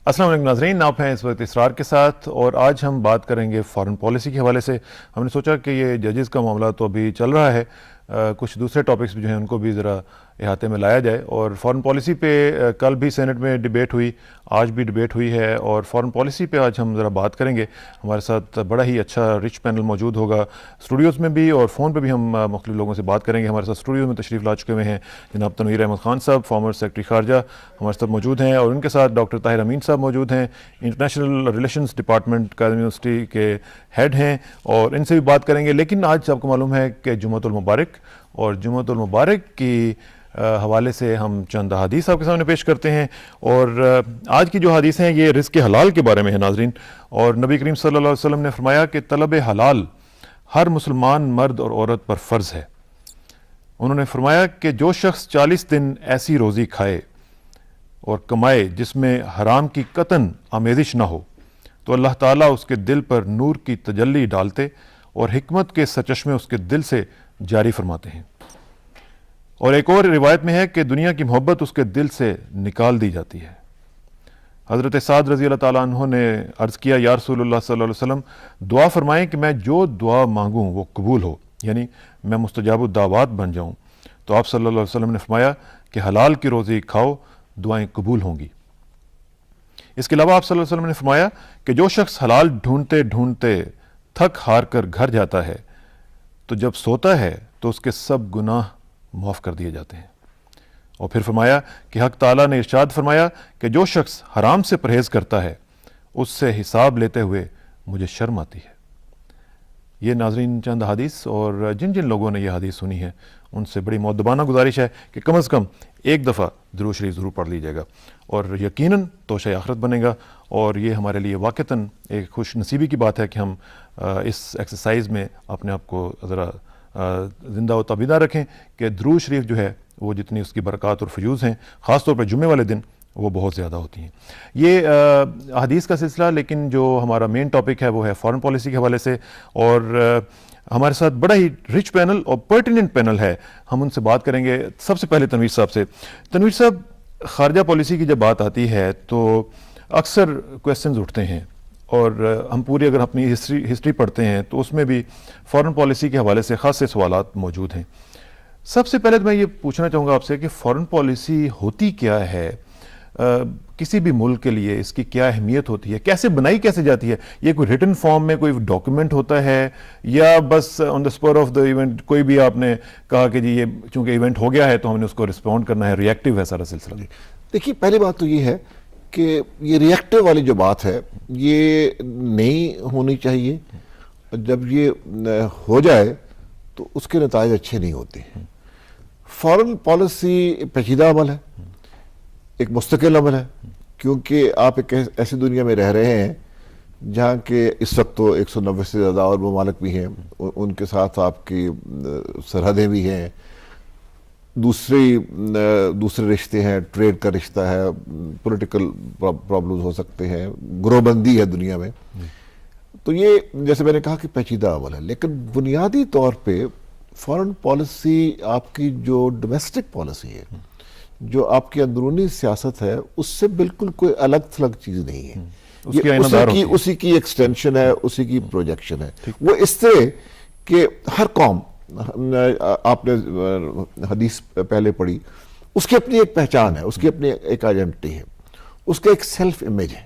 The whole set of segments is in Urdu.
السلام علیکم ناظرین، آپ ہیں اس وقت اسرار کے ساتھ اور آج ہم بات کریں گے فارن پالیسی کے حوالے سے۔ ہم نے سوچا کہ یہ ججز کا معاملہ تو ابھی چل رہا ہے، کچھ دوسرے ٹاپکس بھی جو ہیں ان کو بھی ذرا احاطے میں لایا جائے۔ اور فارن پالیسی پہ کل بھی سینٹ میں ڈیبیٹ ہوئی، آج بھی ڈیبیٹ ہوئی ہے، اور فارن پالیسی پہ آج ہم ذرا بات کریں گے۔ ہمارے ساتھ بڑا ہی اچھا رچ پینل موجود ہوگا اسٹوڈیوز میں بھی، اور فون پہ بھی ہم مختلف لوگوں سے بات کریں گے۔ ہمارے ساتھ اسٹوڈیوز میں تشریف لا چکے ہوئے ہیں جناب تنویر احمد خان صاحب، فارمر سیکرٹری خارجہ ہمارے ساتھ موجود ہیں، اور ان کے ساتھ ڈاکٹر طاہر امین صاحب موجود ہیں، انٹرنیشنل ریلیشنز ڈپارٹمنٹ قائد یونیورسٹی کے ہیڈ ہیں، اور ان سے بھی بات کریں گے۔ لیکن آج آپ کو معلوم ہے کہ جمعۃ المبارک، اور جمعۃ المبارک کی حوالے سے ہم چند احادیث آپ کے سامنے پیش کرتے ہیں، اور آج کی جو حدیث ہیں یہ رزق حلال کے بارے میں ہے ناظرین۔ اور نبی کریم صلی اللہ علیہ وسلم نے فرمایا کہ طلب حلال ہر مسلمان مرد اور عورت پر فرض ہے۔ انہوں نے فرمایا کہ جو شخص 40 دن ایسی روزی کھائے اور کمائے جس میں حرام کی قطعاً آمیزش نہ ہو، تو اللہ تعالیٰ اس کے دل پر نور کی تجلی ڈالتے اور حکمت کے سرچشمے اس کے دل سے جاری فرماتے ہیں۔ اور ایک اور روایت میں ہے کہ دنیا کی محبت اس کے دل سے نکال دی جاتی ہے۔ حضرت سعد رضی اللہ تعالیٰ عنہ نے عرض کیا، یا رسول اللہ صلی اللہ علیہ وسلم، دعا فرمائیں کہ میں جو دعا مانگوں وہ قبول ہو، یعنی میں مستجاب الدعوات بن جاؤں۔ تو آپ صلی اللہ علیہ وسلم نے فرمایا کہ حلال کی روزی کھاؤ، دعائیں قبول ہوں گی۔ اس کے علاوہ آپ صلی اللہ علیہ وسلم نے فرمایا کہ جو شخص حلال ڈھونڈتے ڈھونڈتے تھک ہار کر گھر جاتا ہے تو جب سوتا ہے تو اس کے سب گناہ معاف کر دیے جاتے ہیں۔ اور پھر فرمایا کہ حق تعالیٰ نے ارشاد فرمایا کہ جو شخص حرام سے پرہیز کرتا ہے اس سے حساب لیتے ہوئے مجھے شرم آتی ہے۔ یہ ناظرین چند حدیث، اور جن جن لوگوں نے یہ حدیث سنی ہے ان سے بڑی مؤدبانہ گزارش ہے کہ کم از کم ایک دفعہ درود شریف ضرور پڑھ لیجیے گا، اور یقیناً توشہ آخرت بنے گا۔ اور یہ ہمارے لیے واقعتاً ایک خوش نصیبی کی بات ہے کہ ہم اس ایکسرسائز میں اپنے آپ کو ذرا زندہ و تابیدہ رکھیں کہ درود شریف جو ہے وہ جتنی اس کی برکات اور فیوز ہیں، خاص طور پہ جمعے والے دن، وہ بہت زیادہ ہوتی ہیں۔ یہ حدیث کا سلسلہ، لیکن جو ہمارا مین ٹاپک ہے وہ ہے فارن پالیسی کے حوالے سے، اور ہمارے ساتھ بڑا ہی رچ پینل اور پرٹیننٹ پینل ہے۔ ہم ان سے بات کریں گے سب سے پہلے تنویر صاحب سے۔ تنویر صاحب، خارجہ پالیسی کی جب بات آتی ہے تو اکثر کویسچنز اٹھتے ہیں، اور ہم پوری اگر اپنی ہسٹری پڑھتے ہیں تو اس میں بھی فارن پالیسی کے حوالے سے خاصے سوالات موجود ہیں۔ سب سے پہلے تو میں یہ پوچھنا چاہوں گا آپ سے کہ فارن پالیسی ہوتی کیا ہے، کسی بھی ملک کے لیے اس کی کیا اہمیت ہوتی ہے، کیسے بنائی کیسے جاتی ہے؟ یہ کوئی ریٹن فارم میں کوئی ڈاکیومنٹ ہوتا ہے، یا بس آن دا اسپور آف دا ایونٹ کوئی بھی آپ نے کہا کہ جی یہ چونکہ ایونٹ ہو گیا ہے تو ہم نے اس کو رسپونڈ کرنا ہے، ری ایکٹیو ہے سارا سلسلہ؟ دیکھیے، پہلی بات تو یہ ہے کہ یہ ری ایکٹیو والی جو بات ہے یہ نہیں ہونی چاہیے۔ جب یہ ہو جائے تو اس کے نتائج اچھے نہیں ہوتے۔ فارن پالیسی پیچیدہ عمل ہے، ایک مستقل عمل ہے، کیونکہ آپ ایک ایسی دنیا میں رہ رہے ہیں جہاں کہ اس وقت تو 190 سے زیادہ اور ممالک بھی ہیں، ان کے ساتھ آپ کی سرحدیں بھی ہیں، دوسرے رشتے ہیں، ٹریڈ کا رشتہ ہے، پولیٹیکل پرابلمز ہو سکتے ہیں، گروہ بندی ہے دنیا میں۔ تو یہ جیسے میں نے کہا کہ پیچیدہ عمل ہے، لیکن بنیادی طور پہ فارن پالیسی آپ کی جو ڈومیسٹک پالیسی ہے، جو آپ کی اندرونی سیاست ہے، اس سے بالکل کوئی الگ تھلگ چیز نہیں ہے۔ اسی کی ایکسٹینشن ہے، اسی کی پروجیکشن ہے۔ وہ اس طرح کہ ہر قوم، آپ نے حدیث پہلے پڑھی، اس کی اپنی ایک پہچان ہے، اس کی اپنی ایک آئیڈینٹی ہے، اس کا ایک سیلف امیج ہے،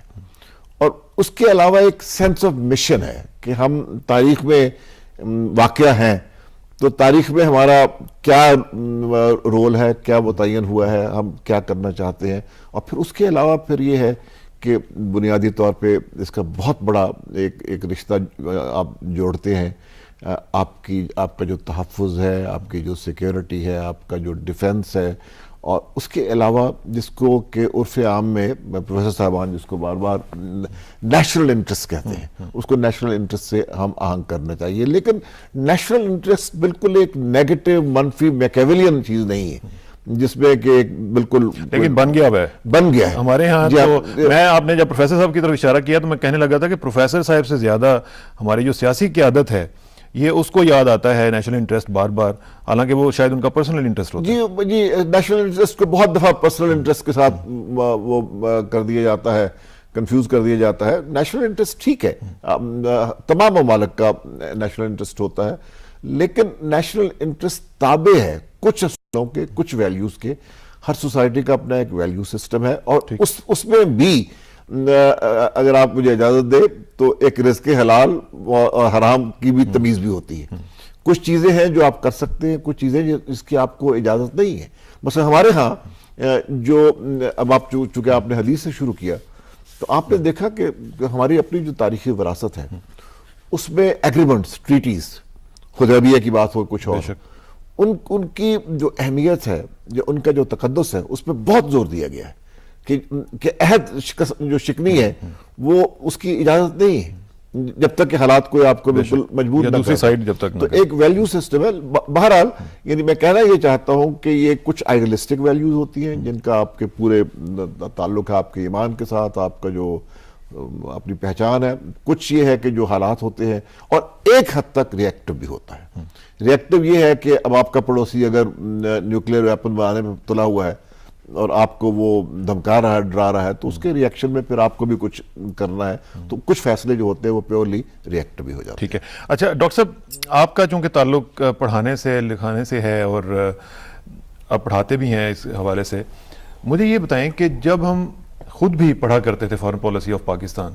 اور اس کے علاوہ ایک سینس آف مشن ہے کہ ہم تاریخ میں واقع ہیں، تو تاریخ میں ہمارا کیا رول ہے، کیا متعین ہوا ہے، ہم کیا کرنا چاہتے ہیں۔ اور پھر اس کے علاوہ پھر یہ ہے کہ بنیادی طور پہ اس کا بہت بڑا ایک رشتہ آپ جوڑتے ہیں، آپ کا جو تحفظ ہے، آپ کی جو سیکیورٹی ہے، آپ کا جو ڈیفنس ہے، اور اس کے علاوہ جس کو کہ عرف عام میں پروفیسر صاحبان جس کو بار بار نیشنل انٹرسٹ کہتے ہیں، اس کو نیشنل انٹرسٹ سے ہم آہنگ کرنا چاہیے۔ لیکن نیشنل انٹرسٹ بالکل ایک نیگیٹو، منفی، میکیولین چیز نہیں ہے جس میں کہ بالکل، لیکن بن گیا ہے ہمارے ہاں۔ تو میں، آپ نے جب پروفیسر صاحب کی طرف اشارہ کیا تو میں کہنے لگا تھا کہ پروفیسر صاحب سے زیادہ ہماری جو سیاسی قیادت ہے یہ اس کو یاد آتا ہے نیشنل انٹرسٹ بار بار، حالانکہ وہ شاید ان کا پرسنل انٹرسٹ ہوتا ہے۔ جی، نیشنل انٹرسٹ کو بہت دفعہ پرسنل انٹرسٹ کے ساتھ وہ کر دیا جاتا ہے کنفیوز کر دیا جاتا ہے. نیشنل انٹرسٹ ٹھیک ہے, تمام ممالک کا نیشنل انٹرسٹ ہوتا ہے, لیکن نیشنل انٹرسٹ تابع ہے کچھ اصولوں کے, کچھ ویلیوز کے. ہر سوسائٹی کا اپنا ایک ویلیو سسٹم ہے, اور اس میں بھی اگر آپ مجھے اجازت دیں تو ایک رزق حلال اور حرام کی بھی تمیز بھی ہوتی ہے. کچھ چیزیں ہیں جو آپ کر سکتے ہیں, کچھ چیزیں جس کی آپ کو اجازت نہیں ہے. مثلا ہمارے ہاں جو اب آپ چونکہ آپ نے حدیث سے شروع کیا, تو آپ نے دیکھا کہ ہماری اپنی جو تاریخی وراثت ہے اس میں ایگریمنٹس, ٹریٹیز, حدیبیہ کی بات ہو, کچھ اور, ان کی جو اہمیت ہے, جو ان کا جو تقدس ہے, اس پہ بہت زور دیا گیا ہے کہ عہد جو شکنی ہے وہ اس کی اجازت نہیں ہے جب تک کہ حالات کوئی آپ کو بالکل مجبور نہ دوسری سائڈ جب تک. تو ایک ویلیو سسٹم ہے. بہرحال یعنی میں کہنا یہ چاہتا ہوں کہ یہ کچھ آئیڈیلسٹک ویلیوز ہوتی ہیں جن کا آپ کے پورے تعلق ہے آپ کے ایمان کے ساتھ, آپ کا جو اپنی پہچان ہے. کچھ یہ ہے کہ جو حالات ہوتے ہیں, اور ایک حد تک ریئیکٹو بھی ہوتا ہے. ریئیکٹو یہ ہے کہ اب آپ کا پڑوسی اگر نیوکلیئر ویپن بنانے میں مبتلا ہوا ہے اور آپ کو وہ دھمکا رہا ہے, ڈرا رہا ہے, تو اس کے ریئیکشن میں پھر آپ کو بھی کچھ کرنا ہے. تو کچھ فیصلے جو ہوتے ہیں وہ پیورلی ریئیکٹ بھی ہو جاتے ہیں. ٹھیک ہے. اچھا ڈاکٹر صاحب, آپ کا چونکہ تعلق پڑھانے سے, لکھانے سے ہے اور آپ پڑھاتے بھی ہیں اس حوالے سے, مجھے یہ بتائیں کہ جب ہم خود بھی پڑھا کرتے تھے فارن پالیسی آف پاکستان,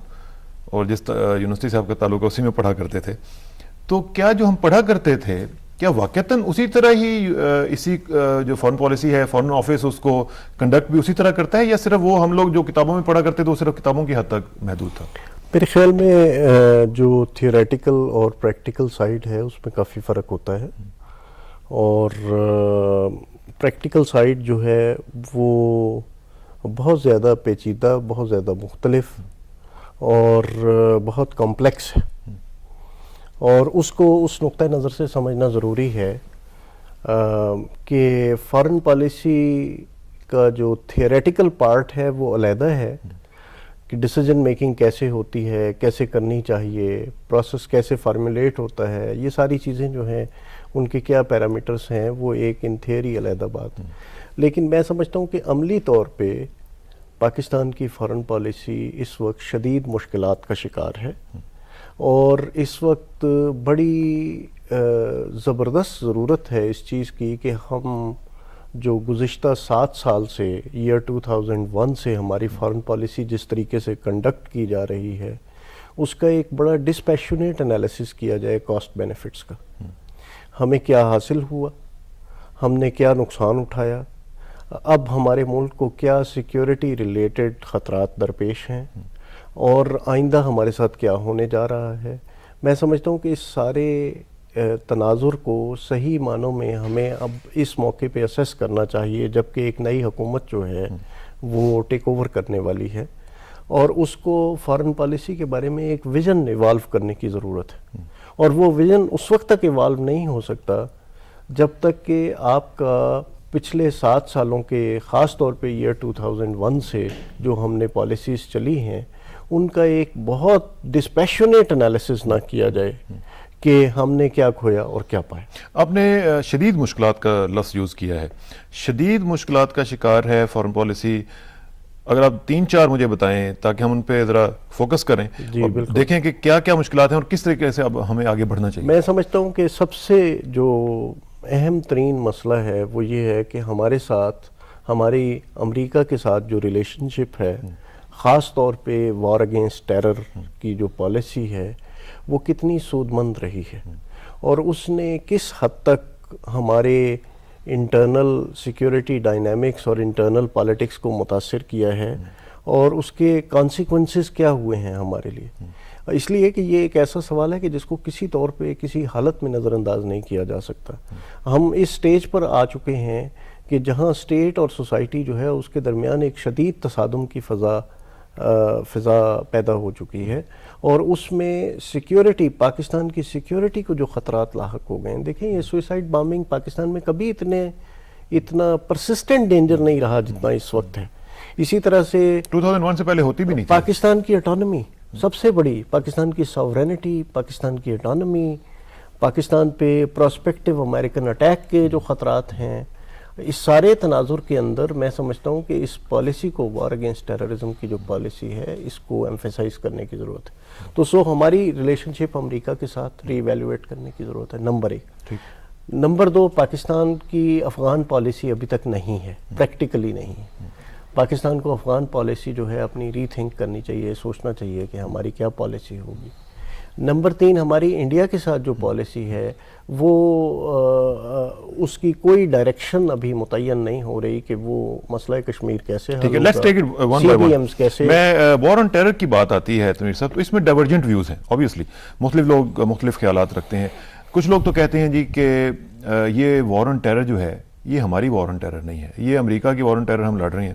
اور جس یونیورسٹی سے آپ کا تعلق ہے اسی میں پڑھا کرتے تھے, تو کیا جو ہم پڑھا کرتے تھے کیا واقعتاً اسی طرح ہی اسی جو فارن پالیسی ہے, فارن آفس اس کو کنڈکٹ بھی اسی طرح کرتا ہے, یا صرف وہ ہم لوگ جو کتابوں میں پڑھا کرتے تھے وہ صرف کتابوں کی حد تک محدود تھا؟ میرے خیال میں جو تھیوریٹیکل اور پریکٹیکل سائڈ ہے اس میں کافی فرق ہوتا ہے, اور پریکٹیکل سائڈ جو ہے وہ بہت زیادہ پیچیدہ, بہت زیادہ مختلف اور بہت کمپلیکس ہے, اور اس کو اس نقطہ نظر سے سمجھنا ضروری ہے کہ فارن پالیسی کا جو تھیوریٹیکل پارٹ ہے وہ علیحدہ ہے, کہ ڈیسیجن میکنگ کیسے ہوتی ہے, کیسے کرنی چاہیے, پروسیس کیسے فارمولیٹ ہوتا ہے, یہ ساری چیزیں جو ہیں ان کے کیا پیرامیٹرز ہیں, وہ ایک ان تھیوری علیحدہ بات ہے. لیکن میں سمجھتا ہوں کہ عملی طور پہ پاکستان کی فارن پالیسی اس وقت شدید مشکلات کا شکار ہے, اور اس وقت بڑی زبردست ضرورت ہے اس چیز کی کہ ہم جو گزشتہ 7 سال سے, ایئر 2001 سے ہماری فارن پالیسی جس طریقے سے کنڈکٹ کی جا رہی ہے, اس کا ایک بڑا ڈسپیشنیٹ انالیسس کیا جائے کاسٹ بینیفٹس کا. ہمیں کیا حاصل ہوا, ہم نے کیا نقصان اٹھایا, اب ہمارے ملک کو کیا سیکیورٹی ریلیٹڈ خطرات درپیش ہیں, اور آئندہ ہمارے ساتھ کیا ہونے جا رہا ہے. میں سمجھتا ہوں کہ اس سارے تناظر کو صحیح معنوں میں ہمیں اب اس موقع پہ اسیس کرنا چاہیے, جبکہ ایک نئی حکومت جو ہے وہ ٹیک اوور کرنے والی ہے, اور اس کو فارن پالیسی کے بارے میں ایک ویژن ایوالو کرنے کی ضرورت ہے. اور وہ ویژن اس وقت تک ایوالو نہیں ہو سکتا جب تک کہ آپ کا پچھلے 7 سالوں کے, خاص طور پہ ایئر 2001 سے جو ہم نے پالیسیز چلی ہیں, ان کا ایک بہت ڈسپیشنیٹ انالیسس نہ کیا جائے کہ ہم نے کیا کھویا اور کیا پایا. آپ نے شدید مشکلات کا لفظ یوز کیا ہے. شدید مشکلات کا شکار ہے فارن پالیسی. اگر آپ 3-4 مجھے بتائیں تاکہ ہم ان پہ ذرا فوکس کریں, جی اور بالکل, دیکھیں کہ کیا کیا مشکلات ہیں اور کس طریقے سے اب ہمیں آگے بڑھنا چاہیے. میں سمجھتا ہوں کہ سب سے جو اہم ترین مسئلہ ہے وہ یہ ہے کہ ہمارے ساتھ, ہماری امریکہ کے ساتھ جو ریلیشن شپ ہے, خاص طور پہ وار اگینسٹ ٹیرر کی جو پالیسی ہے وہ کتنی سود مند رہی ہے, اور اس نے کس حد تک ہمارے انٹرنل سیکیورٹی ڈائنامکس اور انٹرنل پالیٹکس کو متاثر کیا ہے, اور اس کے کانسیکوینسز کیا ہوئے ہیں ہمارے لیے. اس لیے کہ یہ ایک ایسا سوال ہے کہ جس کو کسی طور پہ کسی حالت میں نظر انداز نہیں کیا جا سکتا. ہم اس سٹیج پر آ چکے ہیں کہ جہاں اسٹیٹ اور سوسائٹی جو ہے اس کے درمیان ایک شدید تصادم کی فضا پیدا ہو چکی ہے, اور اس میں سیکیورٹی, پاکستان کی سیکیورٹی کو جو خطرات لاحق ہو گئے ہیں. دیکھیں یہ سوئسائڈ بامبنگ پاکستان میں کبھی اتنا پرسسٹنٹ ڈینجر نہیں رہا جتنا اس وقت ہے. اسی طرح سے 2001 سے پہلے ہوتی بھی نہیں تھی. پاکستان کی اٹانومی سب سے بڑی, پاکستان کی ساورینٹی, پاکستان کی اٹانومی, پاکستان پہ پراسپیکٹو امریکن اٹیک کے جو خطرات ہیں, اس سارے تناظر کے اندر میں سمجھتا ہوں کہ اس پالیسی کو، وار اگینسٹ ٹیررزم کی جو پالیسی ہے، اس کو ایمفیسائز کرنے کی ضرورت ہے. تو ہماری ریلیشن شپ امریکہ کے ساتھ ری ایویلویٹ کرنے کی ضرورت ہے، نمبر 1. نمبر 2، پاکستان کی افغان پالیسی ابھی تک نہیں ہے، پریکٹیکلی نہیں ہے. پاکستان کو افغان پالیسی جو ہے اپنی ری تھنک کرنی چاہیے، سوچنا چاہیے کہ ہماری کیا پالیسی ہوگی. نمبر 3، ہماری انڈیا کے ساتھ جو پالیسی ہے وہ اس کی کوئی ڈائریکشن ابھی متعین نہیں ہو رہی کہ وہ مسئلہ کشمیر کیسے حل ہوگا، let's take it one by one. CBMs کیسے. میں وار آن ٹیرر کی بات آتی ہے تنویر صاحب، تو اس میں ڈائیورجنٹ ویوز ہیں obviously. مختلف لوگ مختلف خیالات رکھتے ہیں. کچھ لوگ تو کہتے ہیں جی کہ یہ وار آن ٹیرر جو ہے یہ ہماری وار آن ٹیرر نہیں ہے، یہ امریکہ کی وار آن ٹیرر ہم لڑ رہے ہیں.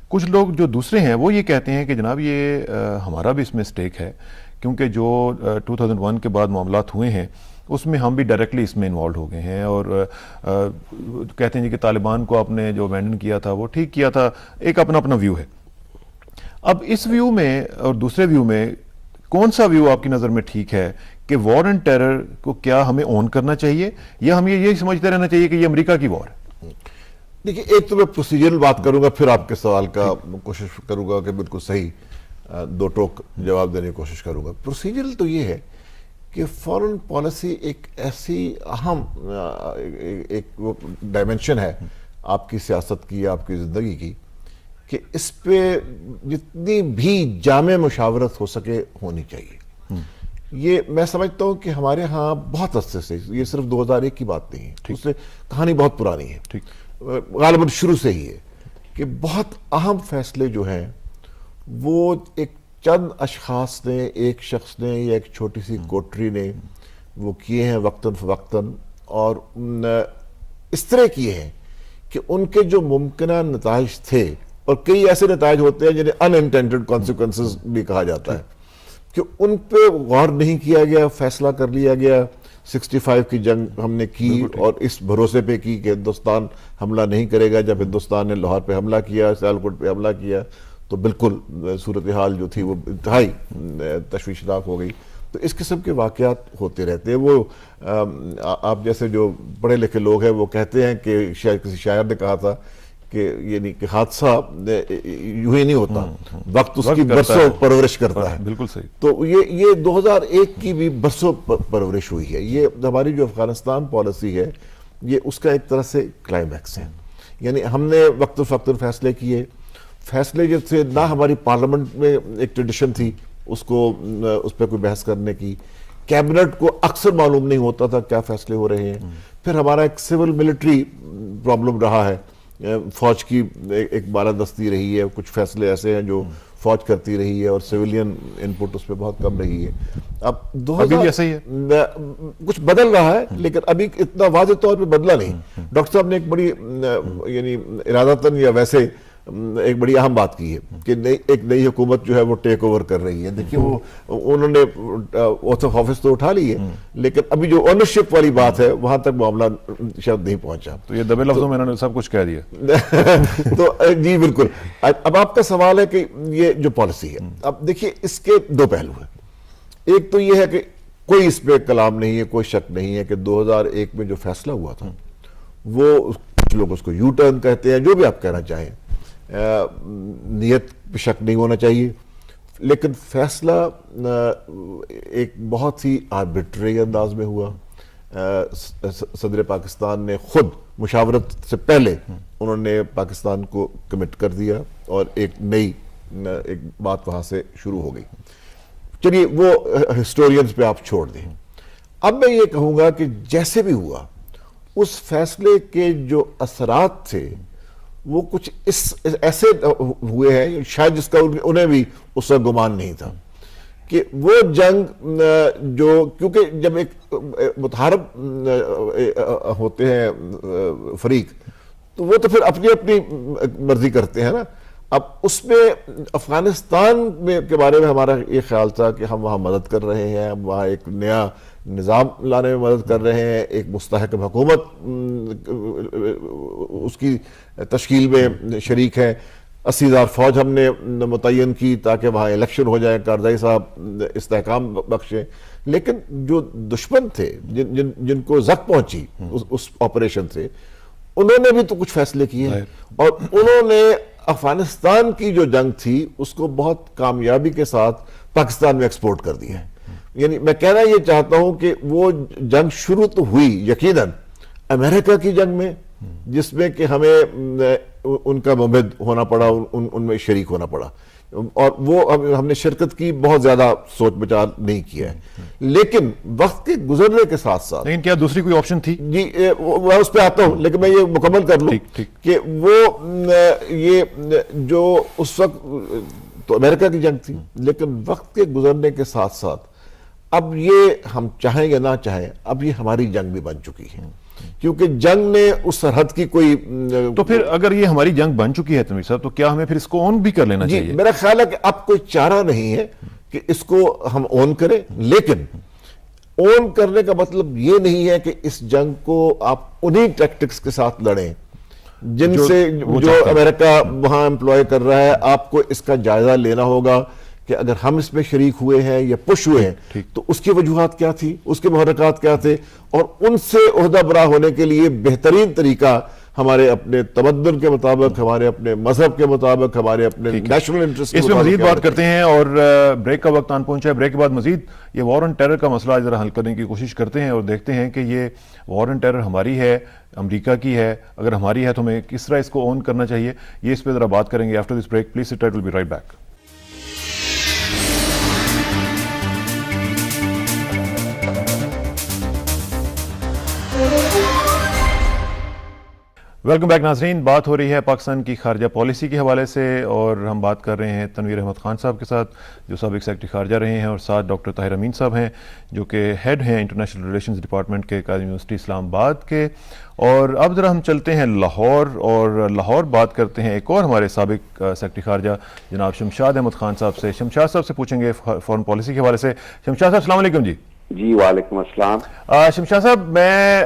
کچھ لوگ جو دوسرے ہیں وہ یہ کہتے ہیں کہ جناب یہ ہمارا بھی اس میں اسٹیک ہے، کیونکہ جو 2001 کے بعد معاملات ہوئے ہیں اس میں ہم بھی ڈائریکٹلی اس میں انوالوڈ ہو گئے ہیں. اور کہتے ہیں جی کہ طالبان کو آپ نے جو ابینڈن کیا تھا وہ ٹھیک کیا تھا. ایک اپنا اپنا ویو ہے. اب اس ویو میں اور دوسرے ویو میں کون سا ویو آپ کی نظر میں ٹھیک ہے کہ وار اینڈ ٹیرر کو کیا ہمیں اون کرنا چاہیے یا ہمیں یہی سمجھتے رہنا چاہیے کہ یہ امریکہ کی وار ہے؟ دیکھیے، ایک تو میں پروسیجرل بات کروں گا، پھر آپ کے سوال کا کوشش کروں گا کہ بالکل صحیح دو ٹوک جواب دینے کی کوشش کروں گا. پروسیجرل تو یہ ہے کہ فارن پالیسی ایک ایسی اہم ایک ڈائمنشن ہے آپ کی سیاست کی، آپ کی زندگی کی، کہ اس پہ جتنی بھی جامع مشاورت ہو سکے ہونی چاہیے. یہ میں سمجھتا ہوں کہ ہمارے ہاں بہت عرصے سے، یہ صرف 2001 کی بات نہیں ہے، اس سے کہانی بہت پرانی ہے، غالباً شروع سے ہی ہے کہ بہت اہم فیصلے جو ہیں وہ ایک چند اشخاص نے، ایک شخص نے یا ایک چھوٹی سی کوٹری نے وہ کیے ہیں وقتاً فوقتاً، اور اس طرح کیے ہیں کہ ان کے جو ممکنہ نتائج تھے، اور کئی ایسے نتائج ہوتے ہیں جنہیں ان انٹینڈڈ کانسیکوینسز بھی کہا جاتا ہے، کہ ان پہ غور نہیں کیا گیا، فیصلہ کر لیا گیا. 65 کی جنگ ہم نے کی اور اس بھروسے پہ کی کہ ہندوستان حملہ نہیں کرے گا. جب ہندوستان نے لاہور پہ حملہ کیا، سیالکوٹ پہ حملہ کیا، تو بالکل صورتحال جو تھی وہ انتہائی تشویشناک ہو گئی. تو اس قسم کے واقعات ہوتے رہتے ہیں. وہ آپ جیسے جو پڑھے لکھے لوگ ہیں وہ کہتے ہیں کہ شاید کسی شاعر نے کہا تھا کہ یعنی کہ حادثہ یوں ہی نہیں ہوتا، وقت اس کی برسوں پرورش کرتا ہے. بالکل صحیح. تو یہ 2001 کی بھی برسوں پرورش ہوئی ہے. یہ ہماری جو افغانستان پالیسی ہے یہ اس کا ایک طرح سے کلائمیکس ہے. یعنی ہم نے وقت فوقتاً فیصلے کیے، فیصلے جیسے نہ ہماری پارلیمنٹ میں ایک ٹریڈیشن تھی اس پہ کوئی بحث کرنے کی، کیبنٹ کو اکثر معلوم نہیں ہوتا تھا کیا فیصلے ہو رہے ہیں. پھر ہمارا ایک سول ملٹری پرابلم رہا ہے، فوج کی ایک بالادستی رہی ہے، کچھ فیصلے ایسے ہیں جو فوج کرتی رہی ہے اور سویلین انپٹ اس پہ بہت کم رہی ہے. اب ابھی بھی ایسا ہی ہے، کچھ بدل رہا ہے لیکن ابھی اتنا واضح طور پہ بدلا نہیں. ڈاکٹر صاحب نے ایک بڑی یعنی ارادتاً یا ویسے ایک بڑی اہم بات کی ہے کہ ایک نئی حکومت جو ہے وہ ٹیک اوور کر رہی ہے. دیکھیے وہ انہوں نے اوتھ آف آفس تو اٹھا لی ہے لیکن ابھی جو اونرشپ والی بات ہے وہاں تک معاملہ شاید نہیں پہنچا. تو یہ دبے لفظوں میں انہوں نے سب کچھ کہہ دیا. تو جی بالکل. اب آپ کا سوال ہے کہ یہ جو پالیسی ہے، اب دیکھیے اس کے دو پہلو ہیں. ایک تو یہ ہے کہ کوئی اس پہ کلام نہیں ہے، کوئی شک نہیں ہے کہ 2001 میں جو فیصلہ ہوا تھا وہ کچھ لوگ اس کو یو ٹرن کہتے ہیں، جو بھی آپ کہنا چاہیں، نیت پہ شک نہیں ہونا چاہیے، لیکن فیصلہ ایک بہت ہی آربیٹری انداز میں ہوا. صدر پاکستان نے خود مشاورت سے پہلے انہوں نے پاکستان کو کمٹ کر دیا اور ایک نئی ایک بات وہاں سے شروع ہو گئی. چلیے وہ ہسٹورینز پہ آپ چھوڑ دیں. اب میں یہ کہوں گا کہ جیسے بھی ہوا اس فیصلے کے جو اثرات تھے وہ کچھ ایسے ہوئے ہیں شاید جس کا انہیں بھی اس کا گمان نہیں تھا کہ وہ جنگ جو، کیونکہ جب ایک متحارب ہوتے ہیں فریق تو وہ تو پھر اپنی اپنی مرضی کرتے ہیں نا. اب اس میں افغانستان کے بارے میں ہمارا یہ خیال تھا کہ ہم وہاں مدد کر رہے ہیں، ہم وہاں ایک نیا نظام لانے میں مدد کر رہے ہیں، ایک مستحکم حکومت اس کی تشکیل میں شریک ہے. 80,000 فوج ہم نے متعین کی تاکہ وہاں الیکشن ہو جائے، کارزائی صاحب استحکام بخشیں. لیکن جو دشمن تھے جن کو زخم پہنچی اس آپریشن سے، انہوں نے بھی تو کچھ فیصلے کیے ہیں اور انہوں نے افغانستان کی جو جنگ تھی اس کو بہت کامیابی کے ساتھ پاکستان میں ایکسپورٹ کر دیا ہے. یعنی میں کہنا یہ چاہتا ہوں کہ وہ جنگ شروع تو ہوئی یقیناً امریکہ کی جنگ میں جس میں کہ ہمیں ان کا مبد ہونا پڑا, ان میں شریک ہونا پڑا, اور وہ ہم نے شرکت کی بہت زیادہ سوچ بچار نہیں کیا ہے. لیکن وقت کے گزرنے کے ساتھ ساتھ لیکن کیا دوسری کوئی آپشن تھی؟ جی میں اس پہ آتا ہوں, لیکن میں یہ مکمل کر لوں کہ وہ یہ جو اس وقت تو امریکہ کی جنگ تھی, لیکن وقت کے گزرنے کے ساتھ ساتھ اب یہ ہم چاہیں یا نہ چاہیں اب یہ ہماری جنگ بھی بن چکی ہے, کیونکہ جنگ نے اس سرحد کی کوئی تو پھر اگر یہ ہماری جنگ بن چکی ہے تنویر صاحب تو کیا ہمیں پھر اس کو اون بھی کر لینا چاہیے؟ میرا خیال ہے کہ اب کوئی چارہ نہیں ہے کہ اس کو ہم اون کریں, لیکن اون کرنے کا مطلب یہ نہیں ہے کہ اس جنگ کو آپ انہی ٹیکٹکس کے ساتھ لڑیں جن سے جو امریکہ وہاں امپلوائے کر رہا ہے. آپ کو اس کا جائزہ لینا ہوگا کہ اگر ہم اس میں شریک ہوئے ہیں یا پش ہوئے ہیں تو اس کی وجوہات کیا تھی, اس کے محرکات کیا تھے, اور ان سے عہدہ برا ہونے کے لیے بہترین طریقہ ہمارے اپنے تمدن کے مطابق, ہمارے اپنے مذہب کے مطابق, ہمارے اپنے نیشنل انٹرسٹ کے اس میں مطابق مزید بات کرتے ہیں. اور بریک کا وقت آن پہنچا ہے. بریک کے بعد مزید یہ وار آن ٹیرر کا مسئلہ ذرا حل کرنے کی کوشش کرتے ہیں اور دیکھتے ہیں کہ یہ وار آن ٹیرر ہماری ہے, امریکہ کی ہے, اگر ہماری ہے تو ہمیں کس طرح اس کو اون کرنا چاہیے, یہ اس پہ ذرا بات کریں گے after this break. Please sit tight, will be right back. Welcome back ناظرین. بات ہو رہی ہے پاکستان کی خارجہ پالیسی کے حوالے سے اور ہم بات کر رہے ہیں تنویر احمد خان صاحب کے ساتھ جو سابق سیکرٹری خارجہ رہے ہیں, اور ساتھ ڈاکٹر طاہر امین صاحب ہیں جو کہ ہیڈ ہیں انٹرنیشنل ریلیشنز ڈپارٹمنٹ کے قائد یونیورسٹی اسلام آباد کے. اور اب ذرا ہم چلتے ہیں لاہور, اور لاہور بات کرتے ہیں ایک اور ہمارے سابق سیکرٹری خارجہ جناب شمشاد احمد خان صاحب سے. شمشاد صاحب سے پوچھیں گے فارن پالیسی کے حوالے سے. شمشاد صاحب السلام علیکم. جی وعلیکم السلام. شمشاد صاحب میں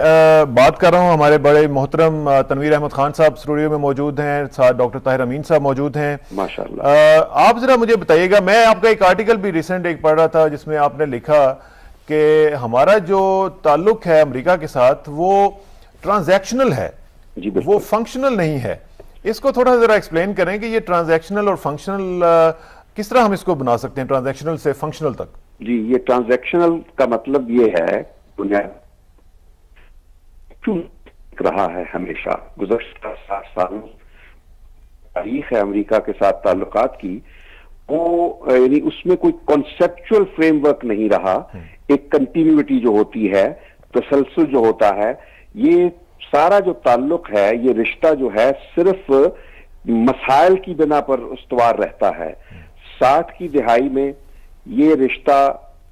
بات کر رہا ہوں, ہمارے بڑے محترم تنویر احمد خان صاحب اسٹوڈیو میں موجود ہیں, ساتھ ڈاکٹر طاہر امین صاحب موجود ہیں. ماشاءاللہ. آپ ذرا مجھے بتائیے گا, میں آپ کا ایک آرٹیکل بھی ریسنٹ ایک پڑھ رہا تھا جس میں آپ نے لکھا کہ ہمارا جو تعلق ہے امریکہ کے ساتھ وہ ٹرانزیکشنل ہے, جی بالکل, وہ فنکشنل نہیں ہے. اس کو تھوڑا ذرا ایکسپلین کریں کہ یہ ٹرانزیکشنل اور فنکشنل کس طرح ہم اس کو بنا سکتے ہیں, ٹرانزیکشنل سے فنکشنل تک. جی یہ ٹرانزیکشنل کا مطلب یہ ہے رہا ہے ہمیشہ گزشتہ 60 سالوں تاریخ ہے امریکہ کے ساتھ تعلقات کی, وہ یعنی اس میں کوئی کنسیپچول فریم ورک نہیں رہا. ایک کنٹینیوٹی جو ہوتی ہے, تسلسل جو ہوتا ہے, یہ سارا جو تعلق ہے, یہ رشتہ جو ہے صرف مسائل کی بنا پر استوار رہتا ہے. 60 کی دہائی میں یہ رشتہ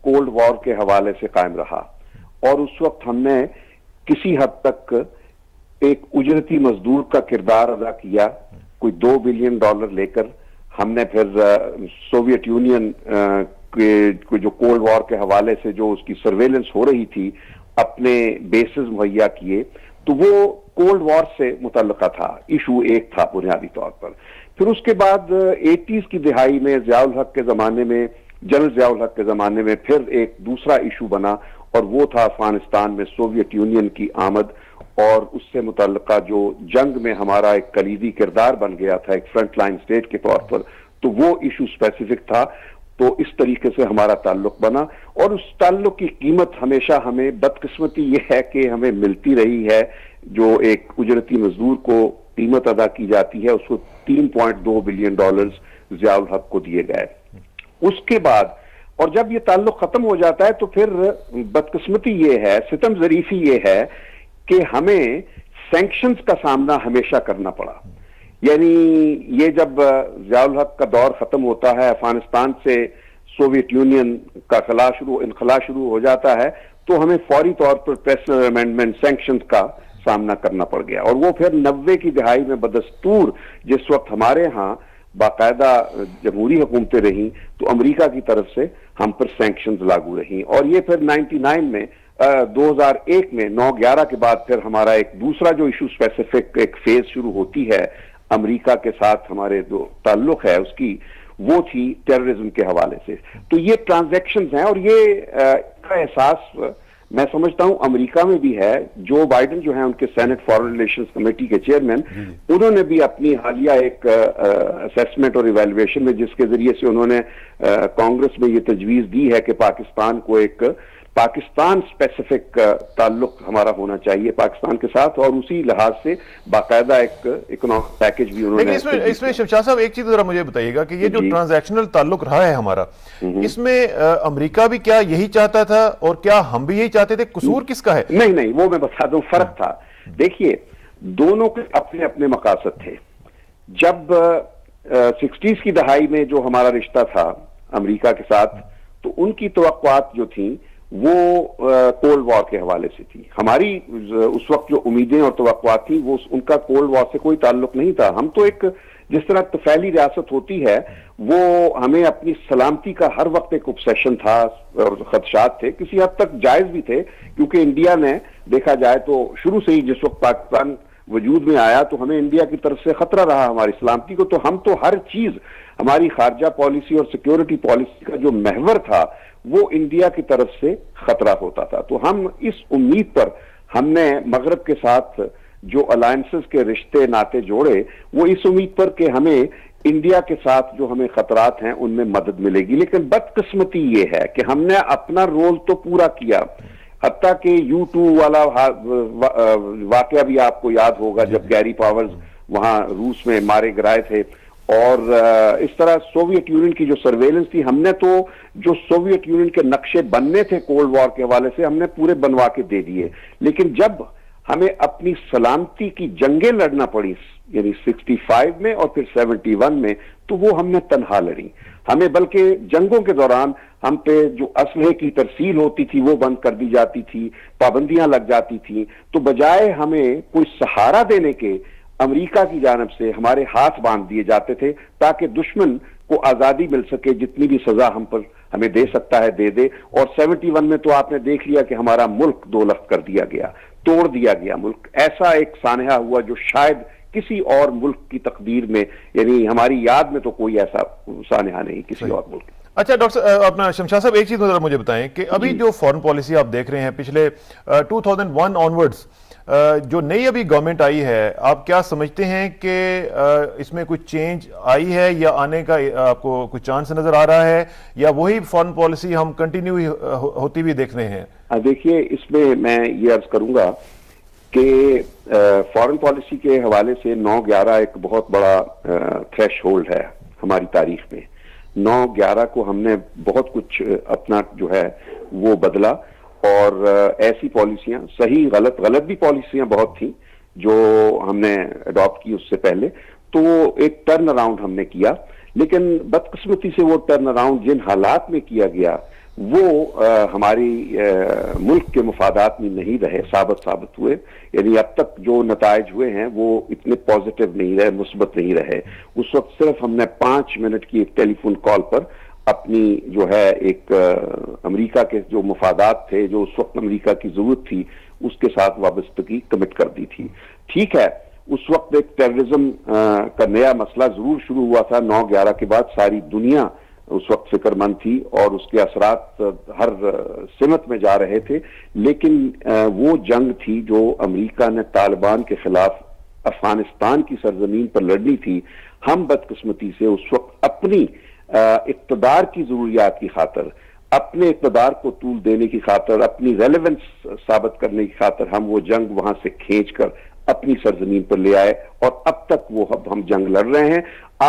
کولڈ وار کے حوالے سے قائم رہا, اور اس وقت ہم نے کسی حد تک ایک اجرتی مزدور کا کردار ادا کیا. کوئی $2 بلین لے کر ہم نے پھر سوویت یونین کے جو کولڈ وار کے حوالے سے جو اس کی سرویلنس ہو رہی تھی اپنے بیسز مہیا کیے, تو وہ کولڈ وار سے متعلقہ تھا. ایشو ایک تھا بنیادی طور پر. پھر اس کے بعد 80s کی دہائی میں ضیاء الحق کے زمانے میں, جنرل ضیاء الحق کے زمانے میں پھر ایک دوسرا ایشو بنا, اور وہ تھا افغانستان میں سوویت یونین کی آمد, اور اس سے متعلقہ جو جنگ میں ہمارا ایک کلیدی کردار بن گیا تھا ایک فرنٹ لائن اسٹیٹ کے طور پر, تو وہ ایشو اسپیسیفک تھا. تو اس طریقے سے ہمارا تعلق بنا, اور اس تعلق کی قیمت ہمیشہ ہمیں, بدقسمتی یہ ہے کہ ہمیں ملتی رہی ہے. جو ایک اجرتی مزدور کو قیمت ادا کی جاتی ہے اس کو $3.2 بلین ضیاء الحق کو دیے گئے. اس کے بعد اور جب یہ تعلق ختم ہو جاتا ہے تو پھر بدقسمتی یہ ہے, ستم ظریفی یہ ہے کہ ہمیں سینکشنز کا سامنا ہمیشہ کرنا پڑا. یعنی یہ جب ضیاء الحق کا دور ختم ہوتا ہے, افغانستان سے سوویت یونین کا انخلا شروع ہو جاتا ہے, تو ہمیں فوری طور پر پریسنل امینڈمنٹ سینکشنز کا سامنا کرنا پڑ گیا. اور وہ پھر 90 کی دہائی میں بدستور جس وقت ہمارے ہاں باقاعدہ جمہوری حکومتیں رہیں تو امریکہ کی طرف سے ہم پر سینکشنز لاگو رہیں. اور یہ پھر 99 میں 2001 میں 9/11 کے بعد پھر ہمارا ایک دوسرا جو ایشو اسپیسیفک ایک فیز شروع ہوتی ہے امریکہ کے ساتھ ہمارے جو تعلق ہے اس کی, وہ تھی ٹیررزم کے حوالے سے. تو یہ ٹرانزیکشنز ہیں, اور یہ کا احساس میں سمجھتا ہوں امریکہ میں بھی ہے. جو بائیڈن جو ہیں ان کے سینٹ فارن ریلیشنز کمیٹی کے چیئرمین, انہوں نے بھی اپنی حالیہ ایک اسیسمنٹ اور ایویلویشن میں, جس کے ذریعے سے انہوں نے کانگریس میں یہ تجویز دی ہے کہ پاکستان کو ایک پاکستان اسپیسیفک تعلق ہمارا ہونا چاہیے پاکستان کے ساتھ, اور اسی لحاظ سے باقاعدہ ایک اکنامک پیکج بھی انہوں نے. لیکن اس میں شمشاد صاحب ایک چیز ذرا مجھے بتائیے گا کہ یہ جو ٹرانزیکشنل تعلق رہا ہے ہمارا, اس میں امریکہ بھی کیا یہی چاہتا تھا اور کیا ہم بھی یہی چاہتے تھے؟ قصور کس کا ہے؟ نہیں, وہ میں بتا دوں, فرق تھا. دیکھیے دونوں کے اپنے اپنے مقاصد تھے. جب 60s کی دہائی میں جو ہمارا رشتہ تھا امریکہ کے ساتھ, تو ان کی توقعات جو تھیں وہ کولڈ وار کے حوالے سے تھی. ہماری اس وقت جو امیدیں اور توقعات تھیں وہ ان کا کولڈ وار سے کوئی تعلق نہیں تھا. ہم تو ایک جس طرح طفیلی ریاست ہوتی ہے, وہ ہمیں اپنی سلامتی کا ہر وقت ایک obsession تھا اور خدشات تھے, کسی حد تک جائز بھی تھے, کیونکہ انڈیا نے دیکھا جائے تو شروع سے ہی جس وقت پاکستان وجود میں آیا تو ہمیں انڈیا کی طرف سے خطرہ رہا ہماری سلامتی کو. تو ہم تو ہر چیز, ہماری خارجہ پالیسی اور سیکیورٹی پالیسی کا جو محور تھا وہ انڈیا کی طرف سے خطرہ ہوتا تھا. تو ہم اس امید پر ہم نے مغرب کے ساتھ جو الائنسز کے رشتے ناطے جوڑے, وہ اس امید پر کہ ہمیں انڈیا کے ساتھ جو ہمیں خطرات ہیں ان میں مدد ملے گی. لیکن بدقسمتی یہ ہے کہ ہم نے اپنا رول تو پورا کیا, حتیٰ کہ U2 والا واقعہ بھی آپ کو یاد ہوگا, جب گیری پاورز وہاں روس میں مارے گرائے تھے, اور اس طرح سوویت یونین کی جو سرویلنس تھی, ہم نے تو جو سوویت یونین کے نقشے بننے تھے کولڈ وار کے حوالے سے, ہم نے پورے بنوا کے دے دیے. لیکن جب ہمیں اپنی سلامتی کی جنگیں لڑنا پڑی, یعنی 65 میں اور پھر 71 میں, تو وہ ہم نے تنہا لڑی. ہمیں بلکہ جنگوں کے دوران ہم پہ جو اسلحے کی ترسیل ہوتی تھی وہ بند کر دی جاتی تھی, پابندیاں لگ جاتی تھیں. تو بجائے ہمیں کوئی سہارا دینے کے امریکہ کی جانب سے ہمارے ہاتھ باندھ دیے جاتے تھے تاکہ دشمن کو آزادی مل سکے, جتنی بھی سزا ہمیں دے سکتا ہے دے دے. اور 71 میں تو آپ نے دیکھ لیا کہ ہمارا ملک دو لخت کر دیا گیا, توڑ دیا گیا ملک. ایسا ایک سانحہ ہوا جو شاید کسی اور ملک کی تقدیر میں, یعنی ہماری یاد میں تو کوئی ایسا سانحہ نہیں کسی اور ملک. اچھا ڈاکٹر صاحب, اپنا شمشاد صاحب ایک چیز ذرا مجھے بتائیں کہ ابھی جو فارن پالیسی آپ دیکھ رہے ہیں پچھلے 2001 آنورڈز جو نئی ابھی گورنمنٹ آئی ہے, آپ کیا سمجھتے ہیں کہ اس میں کوئی چینج آئی ہے یا آنے کا آپ کو کوئی چانس نظر آ رہا ہے, یا وہی فارن پالیسی ہم کنٹینیو ہوتی ہوئی دیکھ رہے ہیں؟ دیکھیے اس میں یہ عرض کروں گا کہ فارن پالیسی کے حوالے سے 9/11 ایک بہت بڑا تھریش ہولڈ ہے ہماری تاریخ میں. 9/11 کو ہم نے بہت کچھ اپنا جو ہے وہ بدلا, اور ایسی پالیسیاں, صحیح غلط بھی پالیسیاں بہت تھیں جو ہم نے اڈاپٹ کی اس سے پہلے, تو ایک ٹرن اراؤنڈ ہم نے کیا. لیکن بدقسمتی سے وہ ٹرن اراؤنڈ جن حالات میں کیا گیا وہ ہماری ملک کے مفادات میں نہیں رہے, ثابت ہوئے. یعنی اب تک جو نتائج ہوئے ہیں وہ اتنے پازیٹیو نہیں رہے, مثبت نہیں رہے. اس وقت صرف ہم نے 5 منٹ کی ایک ٹیلی فون کال پر اپنی جو ہے ایک امریکہ کے جو مفادات تھے, جو اس وقت امریکہ کی ضرورت تھی, اس کے ساتھ وابستگی کمٹ کر دی تھی. ٹھیک ہے, اس وقت ایک ٹیررزم کا نیا مسئلہ ضرور شروع ہوا تھا. 9/11 کے بعد ساری دنیا اس وقت فکر مند تھی اور اس کے اثرات ہر سمت میں جا رہے تھے. لیکن وہ جنگ تھی جو امریکہ نے طالبان کے خلاف افغانستان کی سرزمین پر لڑنی تھی. ہم بدقسمتی سے اس وقت اپنی اقتدار کی ضروریات کی خاطر, اپنے اقتدار کو طول دینے کی خاطر, اپنی ریلیونس ثابت کرنے کی خاطر ہم وہ جنگ وہاں سے کھینچ کر اپنی سرزمین پر لے آئے, اور اب تک وہ ہم جنگ لڑ رہے ہیں.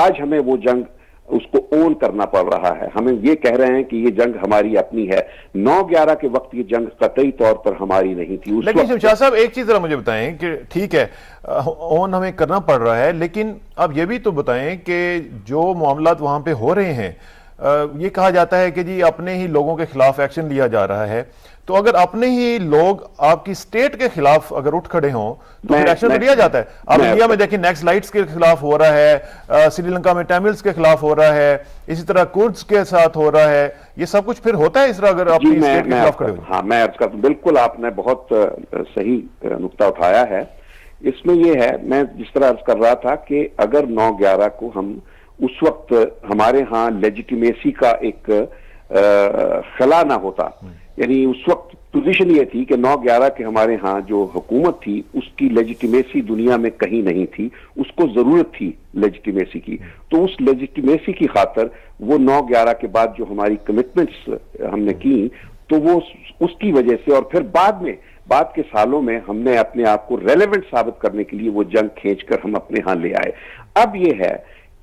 آج ہمیں وہ جنگ اس کو اون کرنا پڑ رہا ہے. ہمیں یہ کہہ رہے ہیں کہ یہ جنگ ہماری اپنی ہے. 9/11 کے وقت یہ جنگ قطعی طور پر ہماری نہیں تھی. لیکن شمشاد صاحب ایک چیز ذرا مجھے بتائیں کہ ٹھیک ہے اون ہمیں کرنا پڑ رہا ہے, لیکن اب یہ بھی تو بتائیں کہ جو معاملات وہاں پہ ہو رہے ہیں, یہ کہا جاتا ہے کہ جی اپنے ہی لوگوں کے خلاف ایکشن لیا جا رہا ہے. تو اگر اپنے ہی لوگ آپ کی سٹیٹ کے خلاف اگر اٹھ کھڑے ہوں تو پھر ایکشن تو لیا جاتا ہے. آپ انڈیا میں دیکھیں نیکسٹ لائٹس کے خلاف ہو رہا ہے, سری لنکا میں ٹیملز کے خلاف ہو رہا ہے, اسی طرح کردز کے ساتھ ہو رہا ہے. یہ سب کچھ پھر ہوتا ہے اس طرح اگر آپ کی سٹیٹ کے خلاف کھڑے ہو؟ ہاں میں عرض کرتا ہوں, بالکل آپ نے بہت صحیح نقطہ اٹھایا ہے. اس میں یہ ہے, میں جس طرح عرض کر رہا تھا کہ اگر 9/11 کو ہم اس وقت ہمارے ہاں لیجیٹیمیسی کا ایک خلا نہ ہوتا. یعنی اس وقت پوزیشن یہ تھی کہ 9/11 کے ہمارے ہاں جو حکومت تھی اس کی لیجیٹیمیسی دنیا میں کہیں نہیں تھی, اس کو ضرورت تھی لیجیٹیمیسی کی. تو اس لیجیٹیمیسی کی خاطر وہ 9/11 کے بعد جو ہماری کمٹمنٹس ہم نے کی, تو وہ اس کی وجہ سے, اور پھر بعد کے سالوں میں ہم نے اپنے آپ کو ریلیونٹ ثابت کرنے کے لیے وہ جنگ کھینچ کر ہم اپنے ہاں لے آئے. اب یہ ہے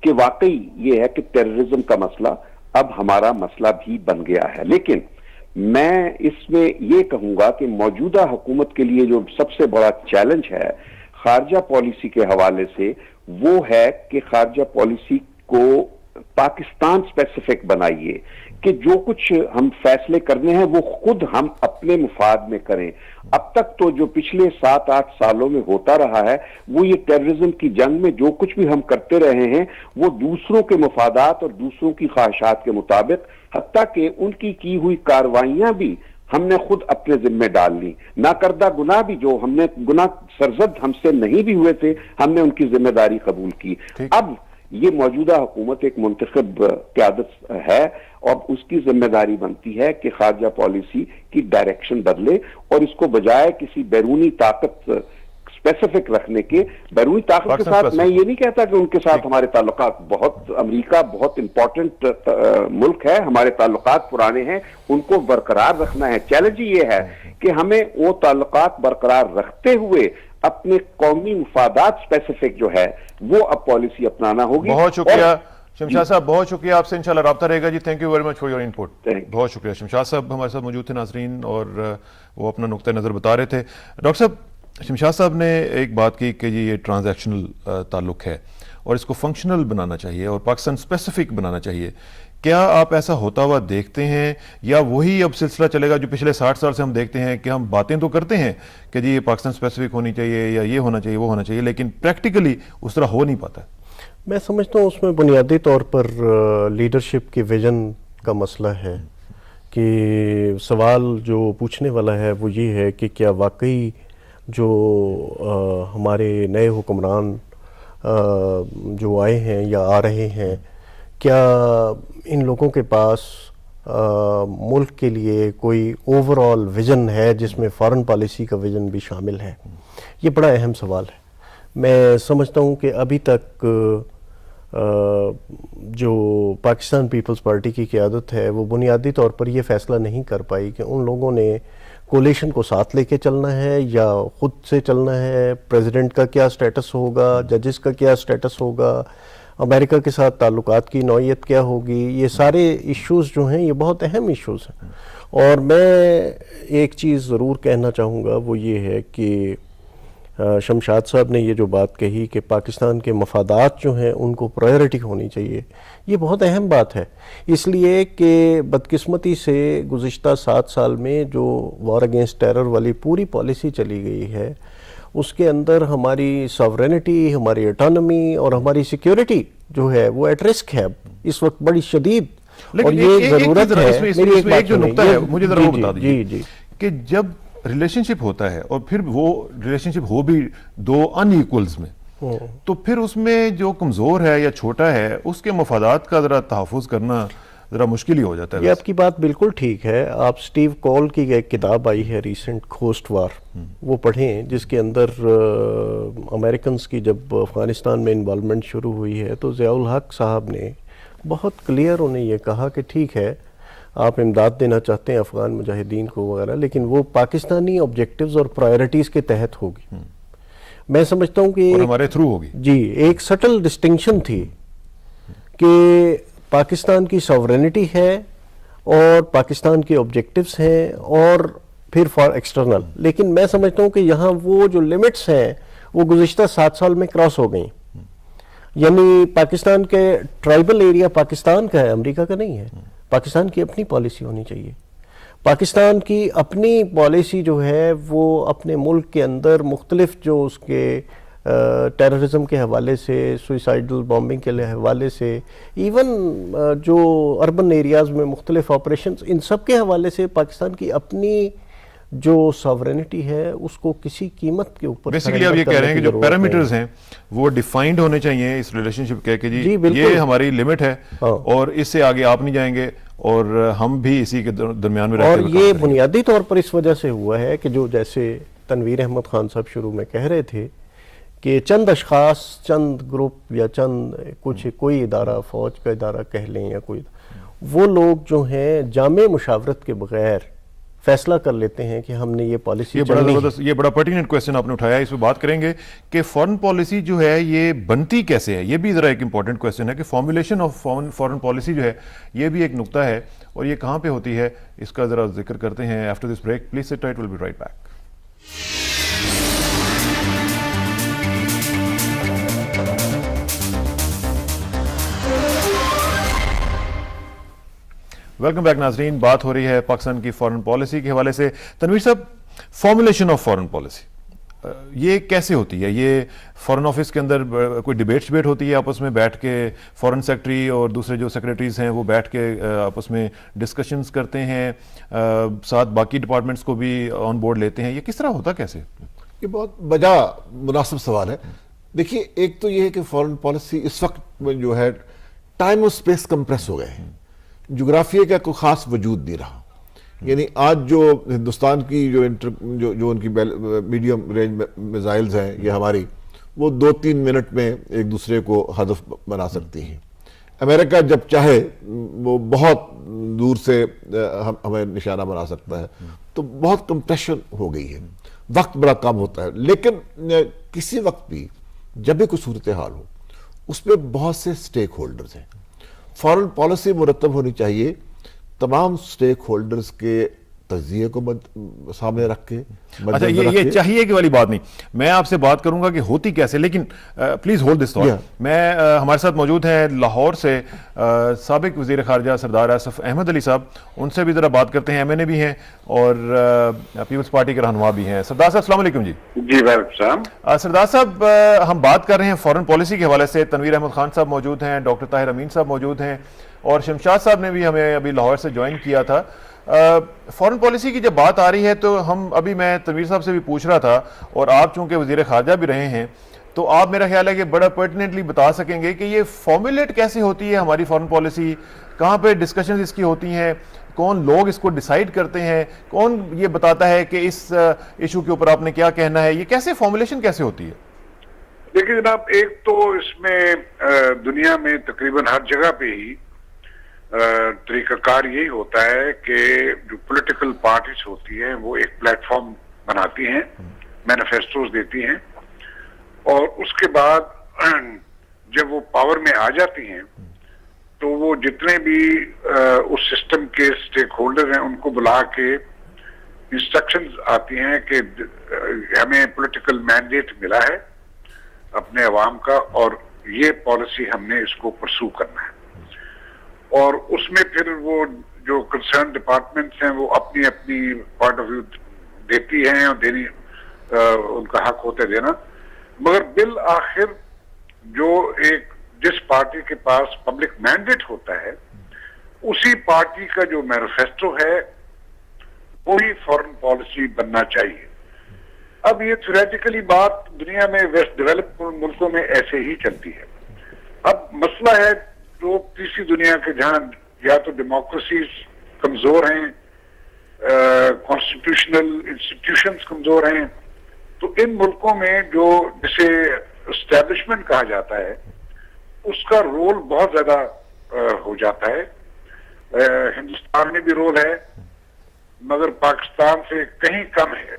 کہ واقعی یہ ہے کہ ٹیررزم کا مسئلہ اب ہمارا مسئلہ بھی بن گیا ہے. لیکن میں اس میں یہ کہوں گا کہ موجودہ حکومت کے لیے جو سب سے بڑا چیلنج ہے خارجہ پالیسی کے حوالے سے, وہ ہے کہ خارجہ پالیسی کو پاکستان اسپیسیفک بنائیے, کہ جو کچھ ہم فیصلے کرنے ہیں وہ خود ہم اپنے مفاد میں کریں. اب تک تو جو پچھلے 7-8 سالوں میں ہوتا رہا ہے وہ یہ ٹیررزم کی جنگ میں جو کچھ بھی ہم کرتے رہے ہیں وہ دوسروں کے مفادات اور دوسروں کی خواہشات کے مطابق, حتیٰ کہ ان کی ہوئی کاروائیاں بھی ہم نے خود اپنے ذمہ ڈال لی. نہ کردہ گناہ بھی جو ہم نے گناہ سرزد ہم سے نہیں بھی ہوئے تھے, ہم نے ان کی ذمہ داری قبول کی. اب یہ موجودہ حکومت ایک منتخب قیادت ہے اور اس کی ذمہ داری بنتی ہے کہ خارجہ پالیسی کی ڈائریکشن بدلے, اور اس کو بجائے کسی بیرونی طاقت اسپیسیفک رکھنے کے, بیرونی طاقت کے ساتھ میں یہ نہیں کہتا کہ ان کے ساتھ ہمارے تعلقات امریکہ بہت امپورٹنٹ ملک ہے, ہمارے تعلقات پرانے ہیں, ان کو برقرار رکھنا ہے. چیلنج یہ ہے کہ ہمیں وہ تعلقات برقرار رکھتے ہوئے اپنے قومی مفادات اسپیسیفک جو ہے وہ اب پالیسی اپنانا ہوگی. بہت شکریہ شمشاد صاحب, بہت شکریہ, آپ سے انشاءاللہ رابطہ رہے گا جی. Thank you very much for your input. بہت شکریہ. شمشاد صاحب ہمارے ساتھ موجود تھے ناظرین, اور وہ اپنا نقطہ نظر بتا رہے تھے. ڈاکٹر صاحب, شمشاد صاحب نے ایک بات کی کہ یہ ٹرانزیکشنل تعلق ہے اور اس کو فنکشنل بنانا چاہیے اور پاکستان اسپیسیفک بنانا چاہیے. کیا آپ ایسا ہوتا ہوا دیکھتے ہیں, یا وہی اب سلسلہ چلے گا جو پچھلے 60 سال سے ہم دیکھتے ہیں کہ ہم باتیں تو کرتے ہیں کہ جی یہ پاکستان اسپیسیفک ہونی چاہیے یا یہ ہونا چاہیے وہ ہونا چاہیے, لیکن پریکٹیکلی اس طرح ہو نہیں پاتا؟ میں سمجھتا ہوں اس میں بنیادی طور پر لیڈرشپ کی ویژن کا مسئلہ ہے. کہ سوال جو پوچھنے والا ہے وہ یہ ہے کہ کیا واقعی جو ہمارے نئے حکمران جو آئے ہیں یا آ رہے ہیں, کیا ان لوگوں کے پاس ملک کے لیے کوئی اوور آل ویژن ہے جس میں فارن پالیسی کا ویژن بھی شامل ہے؟ یہ بڑا اہم سوال ہے. میں سمجھتا ہوں کہ ابھی تک جو پاکستان پیپلز پارٹی کی قیادت ہے وہ بنیادی طور پر یہ فیصلہ نہیں کر پائی کہ ان لوگوں نے کولیشن کو ساتھ لے کے چلنا ہے یا خود سے چلنا ہے, پریزیڈنٹ کا کیا سٹیٹس ہوگا, ججز کا کیا سٹیٹس ہوگا, امریکہ کے ساتھ تعلقات کی نوعیت کیا ہوگی. یہ سارے ایشوز جو ہیں یہ بہت اہم ایشوز ہیں. اور میں ایک چیز ضرور کہنا چاہوں گا, وہ یہ ہے کہ شمشاد صاحب نے یہ جو بات کہی کہ پاکستان کے مفادات جو ہیں ان کو پرائیورٹی ہونی چاہیے, یہ بہت اہم بات ہے. اس لیے کہ بدقسمتی سے گزشتہ 7 سال میں جو وار اگینسٹ ٹیرر والی پوری پالیسی چلی گئی ہے اس کے اندر ہماری ساورینٹی, ہماری اٹانومی اور ہماری سیکیورٹی جو ہے وہ ایٹ رسک ہے اس وقت بڑی شدید. اور یہ ضرورت ہے, میری ایک بات جو نقطہ ہے مجھے ذرا وہ بتا دیجیے دیجیے کہ جب ریلیشن شپ ہوتا ہے اور پھر وہ ریلیشن شپ ہو بھی دو ان ایکولز میں, تو پھر اس میں جو کمزور ہے یا چھوٹا ہے اس کے مفادات کا ذرا تحفظ کرنا ذرا مشکل ہی ہو جاتا ہے. یہ آپ کی بات بالکل ٹھیک ہے. آپ سٹیو کول کی ایک کتاب آئی ہے ریسنٹ, کھوسٹ وار, وہ پڑھیں, جس کے اندر امریکنز کی جب افغانستان میں انوالومنٹ شروع ہوئی ہے تو ضیاء الحق صاحب نے بہت کلیئر انہیں یہ کہا کہ ٹھیک ہے آپ امداد دینا چاہتے ہیں افغان مجاہدین کو وغیرہ, لیکن وہ پاکستانی آبجیکٹیوز اور پرائیورٹیز کے تحت ہوگی. میں سمجھتا ہوں کہ ہمارے تھرو ہوگی. جی, ایک سٹل ڈسٹنکشن تھی کہ پاکستان کی ساورینٹی ہے اور پاکستان کے آبجیکٹیوز ہیں اور پھر فار ایکسٹرنل. لیکن میں سمجھتا ہوں کہ یہاں وہ جو لمٹس ہیں وہ گزشتہ 7 سال میں کراس ہو گئیں. یعنی پاکستان کے ٹرائبل ایریا پاکستان کا ہے, امریکہ کا نہیں ہے. پاکستان کی اپنی پالیسی ہونی چاہیے. پاکستان کی اپنی پالیسی جو ہے وہ اپنے ملک کے اندر مختلف جو اس کے ٹیررزم کے حوالے سے, سوئسائڈل بامبنگ کے حوالے سے, ایون جو اربن ایریاز میں مختلف آپریشنز, ان سب کے حوالے سے پاکستان کی اپنی جو ساورینٹی ہے اس کو کسی قیمت کے اوپر بیسیکلی آپ یہ کہہ رہے ہیں کہ جو پیرامیٹرز ہیں وہ ڈیفائنڈ ہونے چاہیے اس ریلیشن شپ کے, کہ جی یہ ہماری لمٹ ہے اور اس سے آگے آپ نہیں جائیں گے, اور ہم بھی اسی کے درمیان میں اور رہتے ہوئے یہ کام کریں گے۔ بنیادی طور پر اس وجہ سے ہوا ہے کہ جو جیسے تنویر احمد خان صاحب شروع میں کہہ رہے تھے کہ چند اشخاص، چند گروپ یا چند کوئی ادارہ، فوج کا ادارہ کہہ لیں یا کوئی، وہ لوگ جو ہیں جامع مشاورت کے بغیر فیصلہ کر لیتے ہیں کہ ہم نے یہ پالیسی یہ بڑا چلنی ہے۔ زبردست، یہ بڑا پرٹیننٹ کویسچن آپ نے اٹھایا ہے، اس پہ بات کریں گے کہ فارن پالیسی جو ہے یہ بنتی کیسے ہے۔ یہ بھی ذرا ایک امپورٹنٹ کویسچن ہے کہ فارمولیشن آف فارن پالیسی جو ہے یہ بھی ایک نقطہ ہے، اور یہ کہاں پہ ہوتی ہے، اس کا ذرا ذکر کرتے ہیں after this break. Please sit tight, will be right back. Welcome back ناظرین، بات ہو رہی ہے پاکستان کی فارن پالیسی کے حوالے سے۔ تنویر صاحب، فارمولیشن آف فارن پالیسی یہ کیسے ہوتی ہے؟ یہ فارن آفس کے اندر کوئی ڈبیٹ ہوتی ہے آپس میں بیٹھ کے، فارن سیکرٹری اور دوسرے جو سیکرٹریز ہیں وہ بیٹھ کے آپس میں ڈسکشنز کرتے ہیں، ساتھ باقی ڈپارٹمنٹس کو بھی آن بورڈ لیتے ہیں، یہ کس طرح ہوتا کیسے؟ یہ بہت بجا مناسب سوال ہے۔ دیکھیے، ایک تو یہ ہے کہ فارن پالیسی اس وقت میں جو ہے ٹائم اور سپیس کمپریس ہو گئے ہیں، جغرافیہ کا کوئی خاص وجود نہیں رہا۔ یعنی آج جو ہندوستان کی جو ان کی میڈیم رینج میزائلز ہیں یہ ہماری، وہ 2-3 منٹ میں ایک دوسرے کو ہدف بنا سکتی ہیں۔ امریکہ جب چاہے وہ بہت دور سے ہمیں نشانہ بنا سکتا ہے۔ تو بہت کمپریشن ہو گئی ہے، وقت بڑا کم ہوتا ہے۔ لیکن کسی وقت بھی جب بھی کوئی صورتحال ہو، اس میں بہت سے سٹیک ہولڈرز ہیں۔ فارن پالیسی مرتب ہونی چاہیے تمام سٹیک ہولڈرز کے تجزیے کو سامنے رکھ کے۔ اچھا، یہ چاہیے کہ والی بات نہیں، میں آپ سے بات کروں گا کہ ہوتی کیسے، لیکن پلیز ہولڈ دس تھاٹ۔ میں ہمارے ساتھ موجود ہیں لاہور سے سابق وزیر خارجہ سردار آصف احمد علی صاحب، ان سے بھی ذرا بات کرتے ہیں۔ MNA بھی ہیں اور پیپلز پارٹی کے رہنما بھی ہیں۔ سردار صاحب السلام علیکم۔ جی وعلیکم السلام۔ سردار صاحب، ہم بات کر رہے ہیں فارن پالیسی کے حوالے سے۔ تنویر احمد خان صاحب موجود ہیں، ڈاکٹر طاہر امین صاحب موجود ہیں، اور شمشاد صاحب نے بھی ہمیں ابھی لاہور سے جوائن کیا تھا۔ فارن پالیسی کی جب بات آ رہی ہے تو ہم ابھی، میں تنویر صاحب سے بھی پوچھ رہا تھا، اور آپ چونکہ وزیر خارجہ بھی رہے ہیں تو آپ میرا خیال ہے کہ بڑا پرٹیننٹلی بتا سکیں گے کہ یہ فارمولیٹ کیسے ہوتی ہے ہماری فارن پالیسی، کہاں پہ ڈسکشنز اس کی ہوتی ہیں، کون لوگ اس کو ڈیسائیڈ کرتے ہیں، کون یہ بتاتا ہے کہ اس ایشو کے اوپر آپ نے کیا کہنا ہے، یہ کیسے فارمولیشن کیسے ہوتی ہے؟ دیکھیں جناب، ایک تو اس میں دنیا میں تقریباً ہر جگہ پہ ہی طریقہ کار یہی ہوتا ہے کہ جو پولیٹیکل پارٹیز ہوتی ہیں وہ ایک پلیٹ فارم بناتی ہیں، مینیفیسٹوز دیتی ہیں، اور اس کے بعد جب وہ پاور میں آ جاتی ہیں تو وہ جتنے بھی اس سسٹم کے سٹیک ہولڈر ہیں ان کو بلا کے انسٹرکشنز آتی ہیں کہ ہمیں پولیٹیکل مینڈیٹ ملا ہے اپنے عوام کا، اور یہ پالیسی ہم نے اس کو پرسو کرنا ہے۔ اور اس میں پھر وہ جو کنسرن ڈپارٹمنٹس ہیں وہ اپنی اپنی پوائنٹ آف ویو دیتی ہیں، اور دینی ان کا حق ہوتا ہے دینا، مگر بالآخر جو ایک جس پارٹی کے پاس پبلک مینڈیٹ ہوتا ہے اسی پارٹی کا جو مینیفیسٹو ہے وہی فارن پالیسی بننا چاہیے۔ اب یہ تھیوریٹیکلی بات دنیا میں ویسٹ ڈیولپ ملکوں میں ایسے ہی چلتی ہے۔ اب مسئلہ ہے جو تیسری دنیا کے جہاں یا تو ڈیموکریسیز کمزور ہیں، کانسٹیٹیوشنل انسٹیٹیوشنز کمزور ہیں، تو ان ملکوں میں جو جسے اسٹیبلشمنٹ کہا جاتا ہے اس کا رول بہت زیادہ ہو جاتا ہے۔ ہندوستان میں بھی رول ہے مگر پاکستان سے کہیں کم ہے۔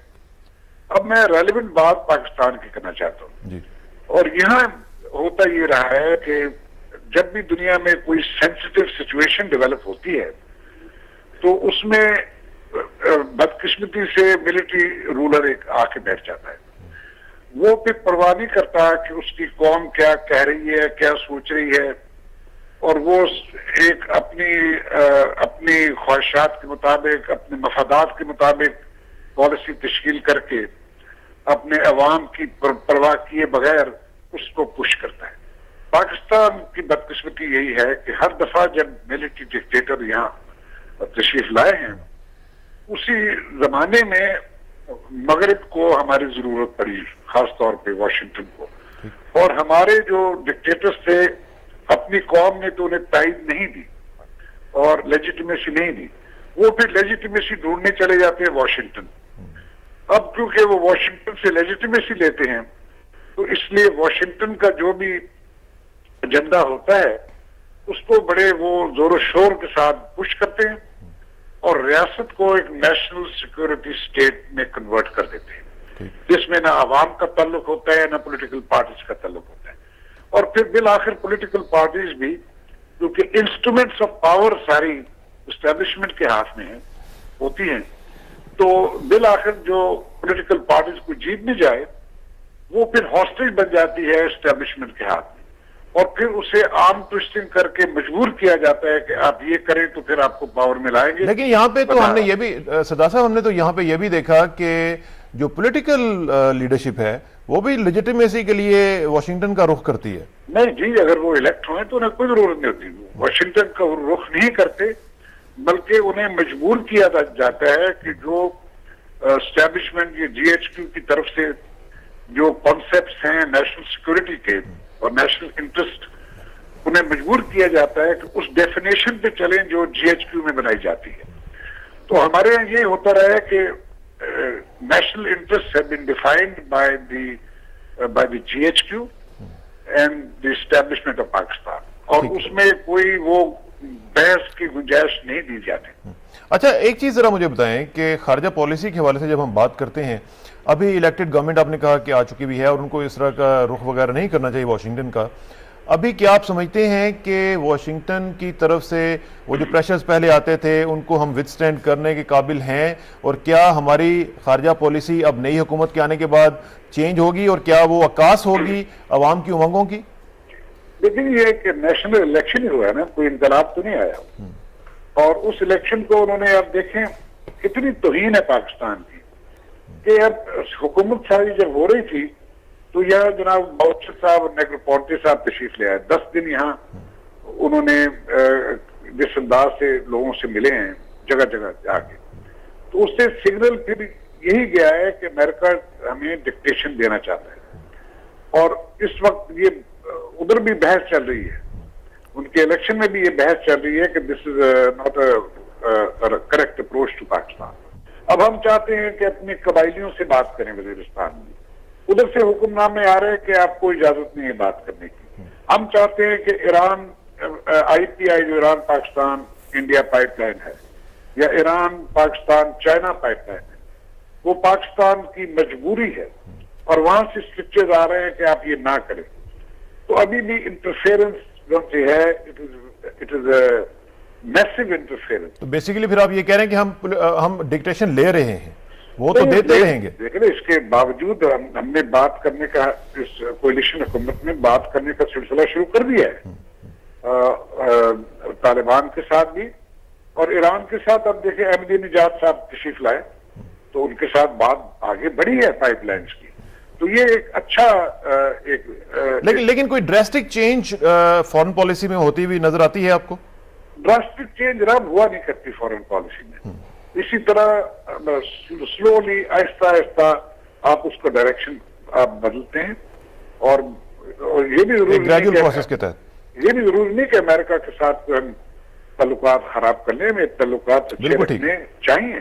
اب میں ریلیونٹ بات پاکستان کی کرنا چاہتا ہوں جی۔ اور یہاں ہوتا یہ رہا ہے کہ جب بھی دنیا میں کوئی سینسٹیو سچویشن ڈیولپ ہوتی ہے تو اس میں بدقسمتی سے ملٹری رولر ایک آ کے بیٹھ جاتا ہے۔ وہ پھر پرواہ نہیں کرتا کہ اس کی قوم کیا کہہ رہی ہے، کیا سوچ رہی ہے، اور وہ ایک اپنی خواہشات کے مطابق، اپنے مفادات کے مطابق پالیسی تشکیل کر کے اپنے عوام کی پرواہ کیے بغیر اس کو پش کرتا ہے۔ پاکستان کی بدقسمتی یہی ہے کہ ہر دفعہ جب ملٹری ڈکٹیٹر یہاں تشریف لائے ہیں اسی زمانے میں مغرب کو ہماری ضرورت پڑی، خاص طور پہ واشنگٹن کو، اور ہمارے جو ڈکٹیٹرز تھے اپنی قوم نے تو انہیں تائید نہیں دی، اور لیجیٹیمیسی نہیں دی. وہ پھر لیجیٹیمیسی ڈھونڈنے چلے جاتے ہیں واشنگٹن. اب کیونکہ وہ واشنگٹن سے لیجیٹیمیسی لیتے ہیں تو اس لیے واشنگٹن کا جو بھی ایجنڈا ہوتا ہے اس کو بڑے وہ زور و شور کے ساتھ پش کرتے ہیں اور ریاست کو ایک نیشنل سیکورٹی اسٹیٹ میں کنورٹ کر دیتے ہیں جس میں نہ عوام کا تعلق ہوتا ہے نہ پولیٹیکل پارٹیز کا تعلق ہوتا ہے. اور پھر بالآخر پولیٹیکل پارٹیز بھی کیونکہ انسٹرومنٹس آف پاور ساری اسٹیبلشمنٹ کے ہاتھ میں ہوتی ہیں تو بالآخر جو پولیٹیکل پارٹیز کو جیت نہیں جائے وہ پھر ہاسٹیج بن جاتی ہے اسٹیبلشمنٹ کے ہاتھ میں اور پھر اسے عام ٹوسٹنگ کر کے مجبور کیا جاتا ہے کہ آپ یہ کریں تو پھر آپ کو پاور میں لائیں گے. لیکن یہاں پہ تو ہم نے یہ بھی سردار صاحب ہم نے تو یہاں پہ یہ بھی دیکھا کہ جو پولیٹیکل لیڈرشپ ہے وہ بھی لیجیٹیمیسی کے لیے واشنگٹن کا رخ کرتی ہے. نہیں جی, اگر وہ الیکٹ ہوئے تو انہیں کوئی ضرورت نہیں ہوتی. واشنگٹن کا رخ نہیں کرتے بلکہ انہیں مجبور کیا جاتا ہے کہ جو اسٹیبلشمنٹ یہ جی ایچ کیو کی طرف سے جو کانسیپٹس ہیں نیشنل سیکورٹی کے اور نیشنل انٹرسٹ انہیں مجبور کیا جاتا ہے کہ اس ڈیفینیشن پہ چلیں جو جی ایچ کیو میں بنائی جاتی ہے. تو ہمارے یہاں یہ ہوتا رہا ہے کہ national interest have been defined by the G H Q and the establishment of Pakistan اور اس میں کوئی وہ بحث کی گنجائش نہیں دی جاتی. اچھا ایک چیز ذرا مجھے بتائیں کہ خارجہ پالیسی کے حوالے سے جب ہم بات کرتے ہیں ابھی الیکٹڈ گورنمنٹ آپ نے کہا کہ آ چکی بھی ہے اور ان کو اس طرح کا رخ وغیرہ نہیں کرنا چاہیے واشنگٹن کا. ابھی کیا آپ سمجھتے ہیں کہ واشنگٹن کی طرف سے وہ جو پریشرز پہلے آتے تھے ان کو ہم وتھ سٹینڈ کرنے کے قابل ہیں اور کیا ہماری خارجہ پالیسی اب نئی حکومت کے آنے کے بعد چینج ہوگی اور کیا وہ عکاس ہوگی عوام کی امنگوں کی؟ لیکن یہ کہ نیشنل الیکشن ہی ہوا ہے نا, کوئی انقلاب تو نہیں آیا اور اس الیکشن کو انہوں نے اب دیکھیں کتنی توہین ہے پاکستان کی کہ اب حکومت ساری جب ہو رہی تھی تو یہاں جناب باؤچر صاحب اور نیگروپونٹے صاحب تشریف لے آئے. 10 دن یہاں انہوں نے جس انداز سے لوگوں سے ملے ہیں جگہ جگہ جا کے تو اس سے سگنل پھر یہی گیا ہے کہ امریکہ ہمیں ڈکٹیشن دینا چاہتا ہے. اور اس وقت یہ ادھر بھی بحث چل رہی ہے, ان کے الیکشن میں بھی یہ بحث چل رہی ہے کہ this is not a correct approach to Pakistan. اب ہم چاہتے ہیں کہ اپنے قبائلیوں سے بات کریں وزیرستان میں, ادھر سے حکم نامے آ رہے ہیں کہ آپ کو اجازت نہیں ہے بات کرنے کی. ہم چاہتے ہیں کہ ایران آئی پی آئی جو Iran Pakistan India pipe line ہے یا Iran Pakistan China pipe line ہے وہ پاکستان کی مجبوری ہے اور وہاں سے سٹرکچرز آ رہے ہیں کہ آپ یہ نہ کریں. تو ابھی بھی انٹرفیئرنس جو ہے it is a massive interference. تو بیسیکلی پھر آپ یہ کہہ رہے ہیں کہ ہم ڈکٹیشن لے رہے ہیں, وہ تو دیتے رہیں گے. لیکن اس کے باوجود ہم نے بات کرنے کا اس کولیشن حکومت نے بات کرنے کا سلسلہ شروع کر دیا ہے طالبان کے ساتھ بھی اور ایران کے ساتھ. اب دیکھیں احمدی نژاد صاحب تشریف لائے تو ان کے ساتھ بات آگے بڑھی ہے پائپ لائنز کی. تو یہ ایک اچھا لیکن کوئی ڈریسٹک چینج فارن پالیسی میں ہوتی ہوئی نظر آتی ہے آپ کو؟ ڈراسٹک چینج رب ہوا نہیں کرتی فارن پالیسی میں. اسی طرح سلولی آہستہ آہستہ آپ اس کا ڈائریکشن آپ بدلتے ہیں اور یہ بھی ضروری گریجول پروسیس کے تحت یہ بھی ضروری نہیں کہ امریکہ کے ساتھ ہم تعلقات خراب کر لیں. میں تعلقات اچھے رکھنے چاہیے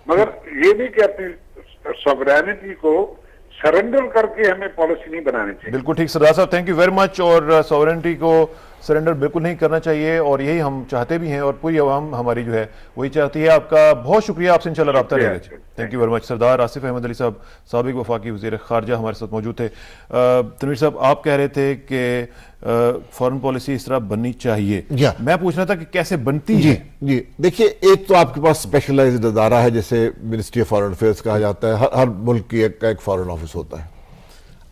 مگر یہ نہیں کہ اپنی سوورینٹی کو سرنڈر کر کے ہمیں پالیسی نہیں بنانی چاہیے. بالکل ٹھیک سردار صاحب, تھینک یو ویری مچ. اور سوورینٹی کو سرنڈر بالکل نہیں کرنا چاہیے اور یہی ہم چاہتے بھی ہیں اور پوری عوام ہماری جو ہے وہی چاہتی ہے. آپ کا بہت شکریہ, آپ سے انشاءاللہ رابطہ رہے گا. Thank you very much. Sardar Asif Ahmad علی صاحب سابق وفاقی وزیر خارجہ ہمارے ساتھ موجود تھے. تنویر صاحب آپ کہہ رہے تھے کہ فارن پالیسی اس طرح بننی چاہیے, میں پوچھ رہا تھا کہ کیسے بنتی ہے؟ جی دیکھیے, ایک تو آپ کے پاس اسپیشلائزڈ ادارہ ہے جیسے منسٹری آف فارن افیئرس کہا جاتا ہے, ہر ملک کی ایک فارن آفس ہوتا ہے.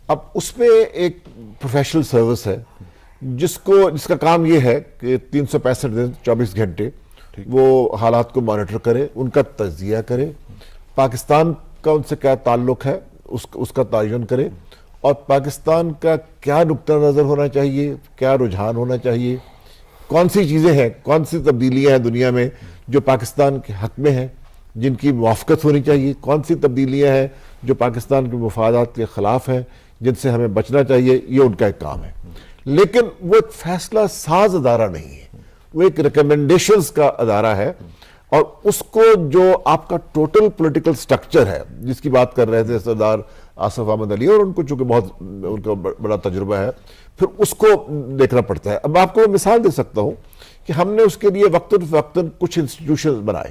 اب اس میں ایک پروفیشنل سروس ہے جس کا کام یہ ہے کہ 365 دن 24 گھنٹے وہ حالات کو مانیٹر کرے, ان کا تجزیہ کرے, پاکستان کا ان سے کیا تعلق ہے اس کا تعین کرے اور پاکستان کا کیا نقطہ نظر ہونا چاہیے, کیا رجحان ہونا چاہیے, کون سی چیزیں ہیں, کون سی تبدیلیاں ہیں دنیا میں جو پاکستان کے حق میں ہیں جن کی موافقت ہونی چاہیے, کون سی تبدیلیاں ہیں جو پاکستان کے مفادات کے خلاف ہیں جن سے ہمیں بچنا چاہیے. یہ ان کا ایک کام ہے. لیکن وہ ایک فیصلہ ساز ادارہ نہیں ہے, وہ ایک ریکمنڈیشنز کا ادارہ ہے، اور اس کو جو آپ کا ٹوٹل پولیٹیکل سٹرکچر ہے جس کی بات کر رہے تھے سردار آصف احمد علی، اور ان کو چونکہ بہت ان کا بڑا تجربہ ہے، پھر اس کو دیکھنا پڑتا ہے. اب آپ کو میں مثال دے سکتا ہوں کہ ہم نے اس کے لیے وقتاً فوقتاً کچھ انسٹیٹیوشنز بنائے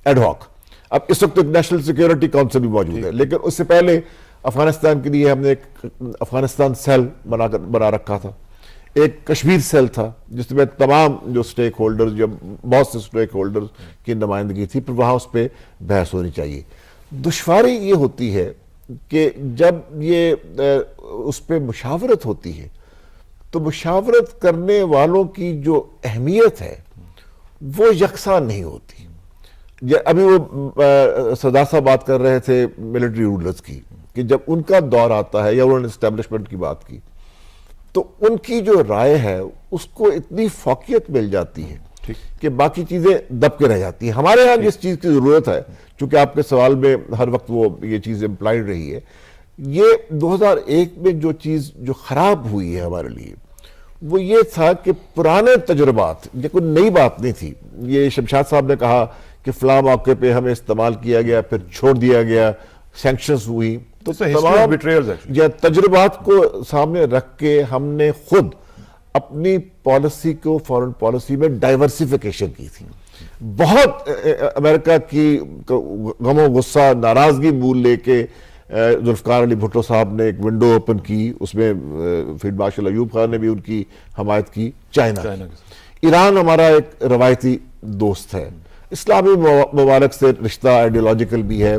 ایڈ ہاک. اب اس وقت ایک نیشنل سیکیورٹی کونسل بھی موجود ہے، لیکن اس سے پہلے افغانستان کے لیے ہم نے ایک افغانستان سیل بنا رکھا تھا، ایک کشمیر سیل تھا جس میں تمام جو سٹیک ہولڈرز یا بہت سے سٹیک ہولڈرز کی نمائندگی تھی، پھر وہاں اس پہ بحث ہونی چاہیے. دشواری یہ ہوتی ہے کہ جب یہ اس پہ مشاورت ہوتی ہے تو مشاورت کرنے والوں کی جو اہمیت ہے وہ یکساں نہیں ہوتی. ابھی وہ سردار صاحب بات کر رہے تھے ملٹری رولرز کی، کہ جب ان کا دور آتا ہے یا انہوں نے اسٹیبلشمنٹ کی بات کی تو ان کی جو رائے ہے اس کو اتنی فوقیت مل جاتی ہے کہ باقی چیزیں دب کے رہ جاتی ہیں. ہمارے ہاں جس چیز کی ضرورت ہے، چونکہ آپ کے سوال میں ہر وقت وہ یہ چیز امپلائڈ رہی ہے، یہ 2001 میں جو چیز جو خراب ہوئی ہے ہمارے لیے وہ یہ تھا کہ پرانے تجربات، یہ کوئی نئی بات نہیں تھی. یہ شمشاد صاحب نے کہا کہ فلاں موقع پہ ہمیں استعمال کیا گیا، پھر چھوڑ دیا گیا، سینکشنز ہوئی، تو تمام تجربات کو سامنے رکھ کے ہم نے خود اپنی پالیسی کو، فورن پالیسی میں ڈائیورسیفیکیشن کی تھی. بہت امریکہ کی غم و غصہ، ناراضگی مول لے کے ذوالفقار علی بھٹو صاحب نے ایک ونڈو اوپن کی، اس میں فیلڈ مارشل ایوب خان نے بھی ان کی حمایت کی. چائنا ایران ہمارا ایک روایتی دوست ہے، اسلامی ممالک سے رشتہ آئیڈیولوجیکل بھی ہے.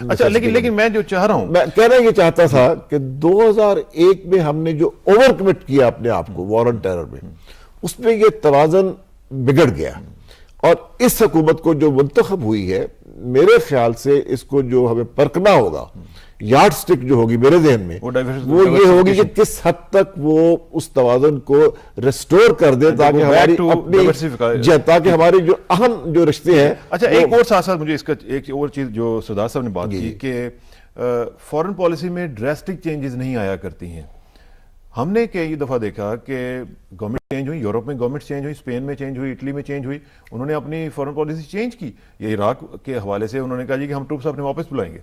اچھا، لیکن میں جو چاہ رہا ہوں، میں کہنا یہ چاہتا تھا کہ 2001 میں ہم نے جو اوور کمٹ کیا اپنے آپ کو وار آن ٹیرر میں، اس میں یہ توازن بگڑ گیا. اور اس حکومت کو جو منتخب ہوئی ہے، میرے خیال سے اس کو جو ہمیں پرکھنا ہوگا، یارڈ سٹک جو ہوگی میرے ذہن میں، وہ یہ ہوگی کہ کس حد تک وہ اس توازن کو ریسٹور کر دے تاکہ ہماری اپنی تاکہ ہماری جو اہم جو رشتے ہیں. اچھا، ایک اور ساتھ ساتھ مجھے اس کا ایک اور چیز جو سردار صاحب نے بات کی کہ فورن پالیسی میں ڈریسٹک چینجز نہیں آیا کرتی ہیں. ہم نے کئی دفعہ دیکھا کہ گورنمنٹ چینج ہوئی، یورپ میں گورنمنٹ چینج ہوئی، اسپین میں چینج ہوئی، اٹلی میں چینج ہوئی، انہوں نے اپنی فورن پالیسی چینج کی. یہ عراق کے حوالے سے انہوں نے کہا جی کہ ہم ٹروپس اپنے واپس بلائیں گے.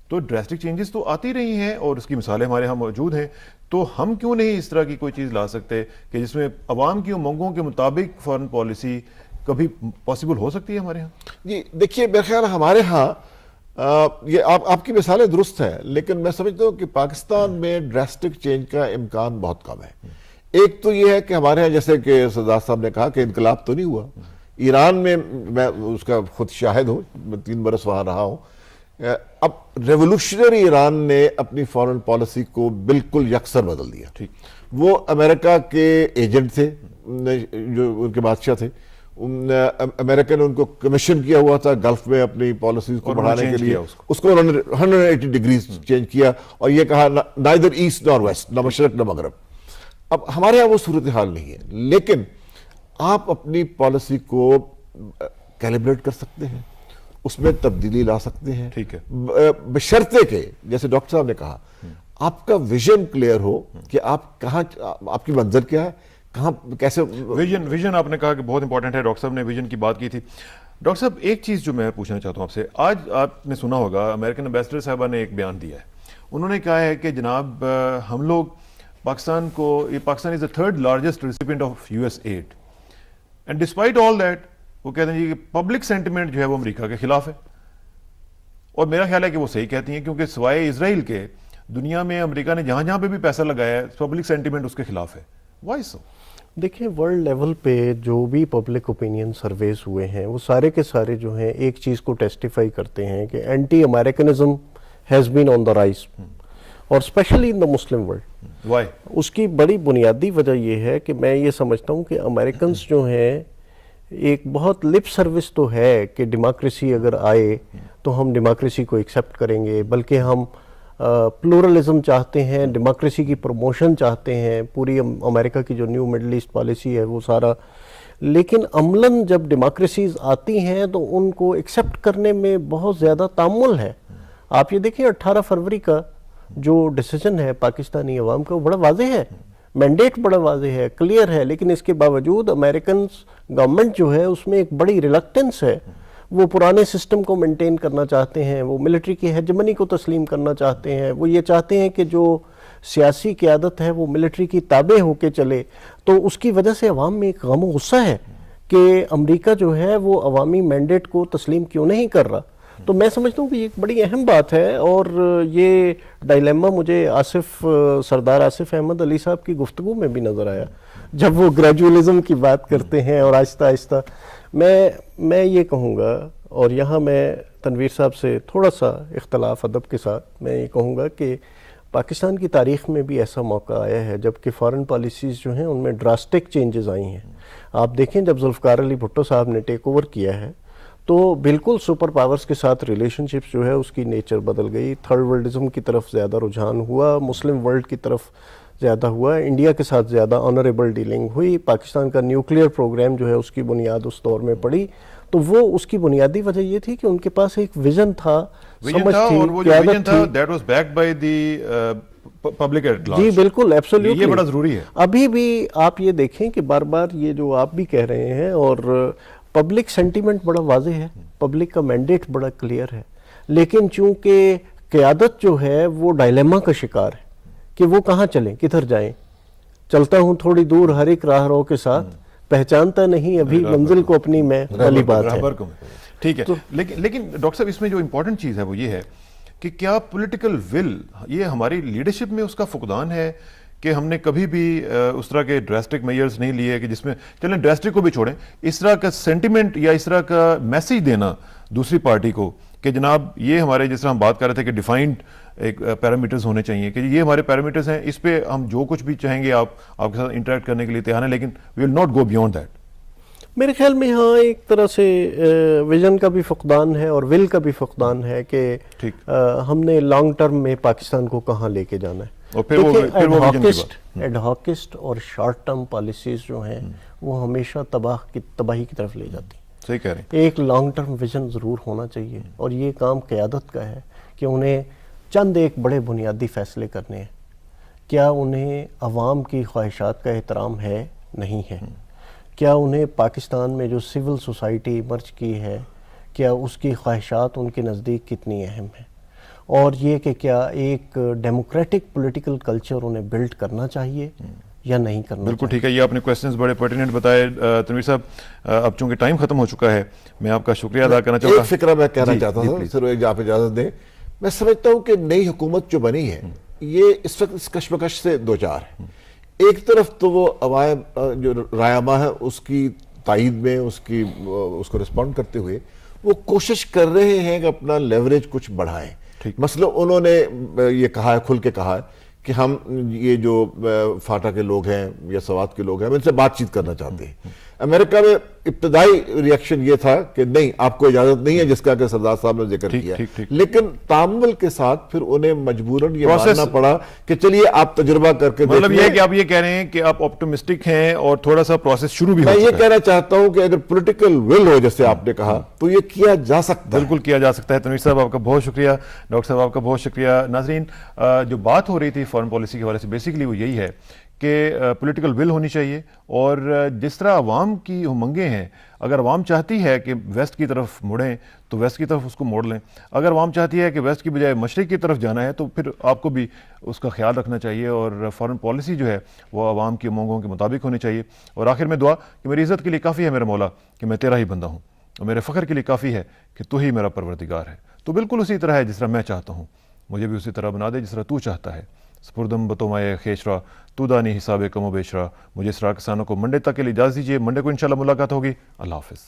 تو ڈریسٹک چینجز تو آتی رہی ہیں اور اس کی مثالیں ہمارے ہاں موجود ہیں. تو ہم کیوں نہیں اس طرح کی کوئی چیز لا سکتے کہ جس میں عوام کی امنگوں کے مطابق فورن پالیسی کبھی پاسبل ہو سکتی ہے ہمارے ہاں؟ جی دیکھیے، میرے خیال ہمارے ہاں یہ آپ کی مثالیں درست ہیں، لیکن میں سمجھتا ہوں کہ پاکستان میں ڈریسٹک چینج کا امکان بہت کم ہے. ایک تو یہ ہے کہ ہمارے ہاں جیسے کہ سردار صاحب نے کہا کہ انقلاب تو نہیں ہوا. ایران میں میں اس کا خود شاہد ہوں، میں 3 برس وہاں رہا ہوں. اب ریولوشنری ایران نے اپنی فورن پالیسی کو بالکل یکسر بدل دیا. وہ امریکہ کے ایجنٹ تھے جو ان کے بادشاہ تھے، امریکہ نے ان کو کمیشن کیا ہوا تھا گلف میں اپنی پالیسیز کو بڑھانے کے لیے. اس کو انہوں نے 180 ڈگریز چینج کیا اور یہ کہا نائدر ایسٹ نار ویسٹ، نہ مشرق نہ مغرب. اب ہمارے یہاں وہ صورتحال نہیں ہے، لیکن آپ اپنی پالیسی کو کیلیبریٹ کر سکتے ہیں، اس میں تبدیلی لا سکتے ہیں. ٹھیک ہے، بشرطے کہ جیسے ڈاکٹر صاحب نے کہا آپ کا ویژن کلیئر ہو کہ آپ کہاں، آپ کی منزل کیا ہے، کہاں کیسے. ویژن آپ نے کہا کہ بہت امپورٹنٹ ہے. ڈاکٹر صاحب نے ویژن کی بات کی تھی. ڈاکٹر صاحب ایک چیز جو میں پوچھنا چاہتا ہوں آپ سے، آج آپ نے سنا ہوگا امریکن امبیسڈر صاحبہ نے ایک بیان دیا ہے. انہوں نے کہا ہے کہ جناب ہم لوگ Pakistan is the 3rd largest recipient of US aid, and despite all that وہ کہتے ہیں کہ پبلک سینٹیمنٹ جو ہے وہ امریکہ کے خلاف ہے. اور میرا خیال ہے کہ وہ صحیح کہتی ہیں، کیونکہ سوائے اسرائیل کے دنیا میں امریکہ نے جہاں جہاں پہ بھی پیسہ لگایا ہے پبلک سینٹیمنٹ اس کے خلاف ہے. وائی سو؟ دیکھیں ورلڈ لیول پہ جو بھی پبلک اوپینین سرویز ہوئے ہیں وہ سارے کے سارے جو ہیں ایک چیز کو ٹیسٹیفائی کرتے ہیں کہ anti Americanism has been on the rise, اور especially in the Muslim world. Why? اس کی بڑی بنیادی وجہ یہ ہے کہ میں یہ سمجھتا ہوں کہ امریکنز جو ہیں ایک بہت لپ سروس تو ہے کہ ڈیموکریسی اگر آئے تو ہم ڈیموکریسی کو ایکسیپٹ کریں گے، بلکہ ہم پلورلزم چاہتے ہیں، ڈیموکریسی کی پروموشن چاہتے ہیں، پوری امریکہ کی جو نیو مڈل ایسٹ پالیسی ہے وہ سارا. لیکن عملاً جب ڈیموکریسیز آتی ہیں تو ان کو ایکسیپٹ کرنے میں بہت زیادہ تعمل ہے. آپ یہ دیکھیں 18 فروری کا جو ڈیسیجن ہے پاکستانی عوام کا وہ بڑا واضح ہے. مینڈیٹ بڑا واضح ہے، کلیئر ہے، لیکن اس کے باوجود امریکن گورنمنٹ جو ہے اس میں ایک بڑی ریلکٹنس ہے، وہ پرانے سسٹم کو مینٹین کرنا چاہتے ہیں، وہ ملٹری کی ہیجمنی کو تسلیم کرنا چاہتے ہیں، وہ یہ چاہتے ہیں کہ جو سیاسی قیادت ہے وہ ملٹری کی تابع ہو کے چلے. تو اس کی وجہ سے عوام میں ایک غم و غصہ ہے کہ امریکہ جو ہے وہ عوامی مینڈیٹ کو تسلیم کیوں نہیں کر رہا. تو میں سمجھتا ہوں کہ یہ ایک بڑی اہم بات ہے، اور یہ ڈائلیما مجھے سردار آصف احمد علی صاحب کی گفتگو میں بھی نظر آیا جب وہ گریجولزم کی بات کرتے ہیں اور آہستہ آہستہ. میں یہ کہوں گا، اور یہاں میں تنویر صاحب سے تھوڑا سا اختلاف ادب کے ساتھ میں یہ کہوں گا کہ پاکستان کی تاریخ میں بھی ایسا موقع آیا ہے جب کہ فارن پالیسیز جو ہیں ان میں ڈراسٹک چینجز آئی ہیں. آپ دیکھیں جب ذوالفقار علی بھٹو صاحب نے ٹیک اوور کیا ہے تو بالکل سپر پاورز کے ساتھ ریلیشن شپس جو ہے اس کی نیچر بدل گئی، تھرڈ ورلڈزم کی طرف زیادہ رجحان ہوا، مسلم ورلڈ کی طرف زیادہ ہوا، انڈیا کے ساتھ زیادہ آنریبل ڈیلنگ ہوئی، پاکستان کا نیوکلیئر پروگرام جو ہے اس کی بنیاد اس دور میں پڑی. تو وہ اس کی بنیادی وجہ یہ تھی کہ ان کے پاس ایک ویژن تھا، سمجھ تھی، اور وہ جو قیادت ویژن تھا تھی. That was backed by the public at large. جی بالکل، ایبسولیوٹلی، یہ بڑا ضروری ہے. ابھی بھی آپ یہ دیکھیں کہ بار بار یہ جو آپ بھی کہہ رہے ہیں، اور پبلک سینٹیمنٹ بڑا واضح ہے، پبلک کا مینڈیٹ بڑا کلیئر ہے، لیکن چونکہ قیادت جو ہے وہ ڈائلیما کا شکار ہے کہ وہ کہاں چلیں، کدھر جائیں. چلتا ہوں تھوڑی دور ہر ایک راہ رو کے ساتھ، پہچانتا نہیں ابھی منزل کو اپنی میں، والی بات ہے. ٹھیک ہے، لیکن ڈاکٹر صاحب اس میں جو امپورٹنٹ چیز ہے وہ یہ ہے کہ کیا پولیٹیکل ول، یہ ہماری لیڈرشپ میں اس کا فقدان ہے کہ ہم نے کبھی بھی اس طرح کے ڈراسٹک میئرز نہیں لیے کہ جس میں، چلیں ڈراسٹک کو بھی چھوڑیں، اس طرح کا سینٹیمنٹ یا اس طرح کا میسیج دینا دوسری پارٹی کو کہ جناب یہ ہمارے، جس طرح ہم بات کر رہے تھے کہ ڈیفائنڈ ایک پیرامیٹرز ہونے چاہیے کہ یہ ہمارے پیرامیٹرز ہیں، اس پہ ہم جو کچھ بھی چاہیں گے آپ کے ساتھ انٹریکٹ کرنے کے لیے تیار ہیں، لیکن we will not go beyond that. میرے خیال میں ہاں ایک طرح سے ویژن کا بھی فقدان ہے اور ول کا بھی فقدان ہے کہ ہم نے لانگ ٹرم میں پاکستان کو کہاں لے کے جانا ہے. اور پھر ایڈ ہاکسٹ اور شارٹ ٹرم پالیسیز جو ہیں وہ ہمیشہ تباہی کی طرف لے جاتی ہیں. صحیح کہہ رہے ہیں. ایک لانگ ٹرم ویژن ضرور ہونا چاہیے، اور یہ کام قیادت کا ہے کہ انہیں چند ایک بڑے بنیادی فیصلے کرنے ہیں. کیا انہیں عوام کی خواہشات کا احترام ہے؟ نہیں ہے. کیا انہیں پاکستان میں جو سول سوسائٹی ایمرج کی ہے، کیا اس کی خواہشات ان کے نزدیک کتنی اہم ہیں؟ اور یہ کہ کیا ایک ڈیموکریٹک پولیٹیکل کلچر انہیں بلڈ کرنا چاہیے یا نہیں کرنا چاہیے؟ بالکل ٹھیک ہے، یہ آپ نے کویسچنز بڑے پرٹیننٹ بتائے. تنویر صاحب اب چونکہ ٹائم ختم ہو چکا ہے، میں آپ کا شکریہ ادا کرنا چاہوں گا. ایک فکرہ میں کہنا چاہتا تھا، صرف ایک آپ اجازت دیں. میں سمجھتا ہوں کہ نئی حکومت جو بنی ہے یہ اس وقت اس کشمکش سے دوچار ہے. ایک طرف تو وہ عوام جو رائے ہے اس کی تائید میں اس کو رسپونڈ کرتے ہوئے وہ کوشش کر رہے ہیں کہ اپنا لیوریج کچھ بڑھائیں. مثلا انہوں نے یہ کہا ہے، کھل کے کہا ہے کہ ہم یہ جو فاٹا کے لوگ ہیں یا سوات کے لوگ ہیں، ہم ان سے بات چیت کرنا چاہتے ہیں. امریکہ میں ابتدائی ریاکشن یہ تھا کہ نہیں، آپ کو اجازت نہیں ہے، جس کا کہ سردار صاحب نے ذکر کیا. لیکن تعامل کے ساتھ پھر انہیں مجبوراً یہ ماننا پڑا کہ چلیے آپ تجربہ کر کے مطلب یہ ہے کہ آپ یہ کہہ رہے ہیں کہ آپ آپٹمسٹک ہیں اور تھوڑا سا پروسیس شروع بھی ہو چکا ہے. میں یہ کہنا چاہتا ہوں کہ اگر پولیٹیکل ول ہو جیسے آپ نے کہا تو یہ کیا جا سکتا ہے. بالکل کیا جا سکتا ہے. تنویر صاحب آپ کا بہت شکریہ. ڈاکٹر صاحب آپ کا بہت شکریہ. ناظرین، جو بات ہو رہی تھی فارن پالیسی کے حوالے سے بیسیکلی وہ یہی ہے کہ پولیٹیکل ول ہونی چاہیے، اور جس طرح عوام کی امنگیں ہیں، اگر عوام چاہتی ہے کہ ویسٹ کی طرف مڑیں تو ویسٹ کی طرف اس کو موڑ لیں. اگر عوام چاہتی ہے کہ ویسٹ کی بجائے مشرق کی طرف جانا ہے تو پھر آپ کو بھی اس کا خیال رکھنا چاہیے، اور فارن پالیسی جو ہے وہ عوام کی امنگوں کے مطابق ہونی چاہیے. اور آخر میں دعا کہ میری عزت کے لیے کافی ہے میرا مولا کہ میں تیرا ہی بندہ ہوں، اور میرے فخر کے لیے کافی ہے کہ تو ہی میرا پروردگار ہے. تو بالکل اسی طرح ہے جس طرح میں چاہتا ہوں، مجھے بھی اسی طرح بنا دے جس طرح تو چاہتا ہے. سپردم بتومائے خیشرا تو دانی حساب کم و بیشرا. مجھے اسرار کسانوں کو منڈے تک کے لیے اجازت دیجیے. منڈے کو انشاءاللہ ملاقات ہوگی. اللہ حافظ.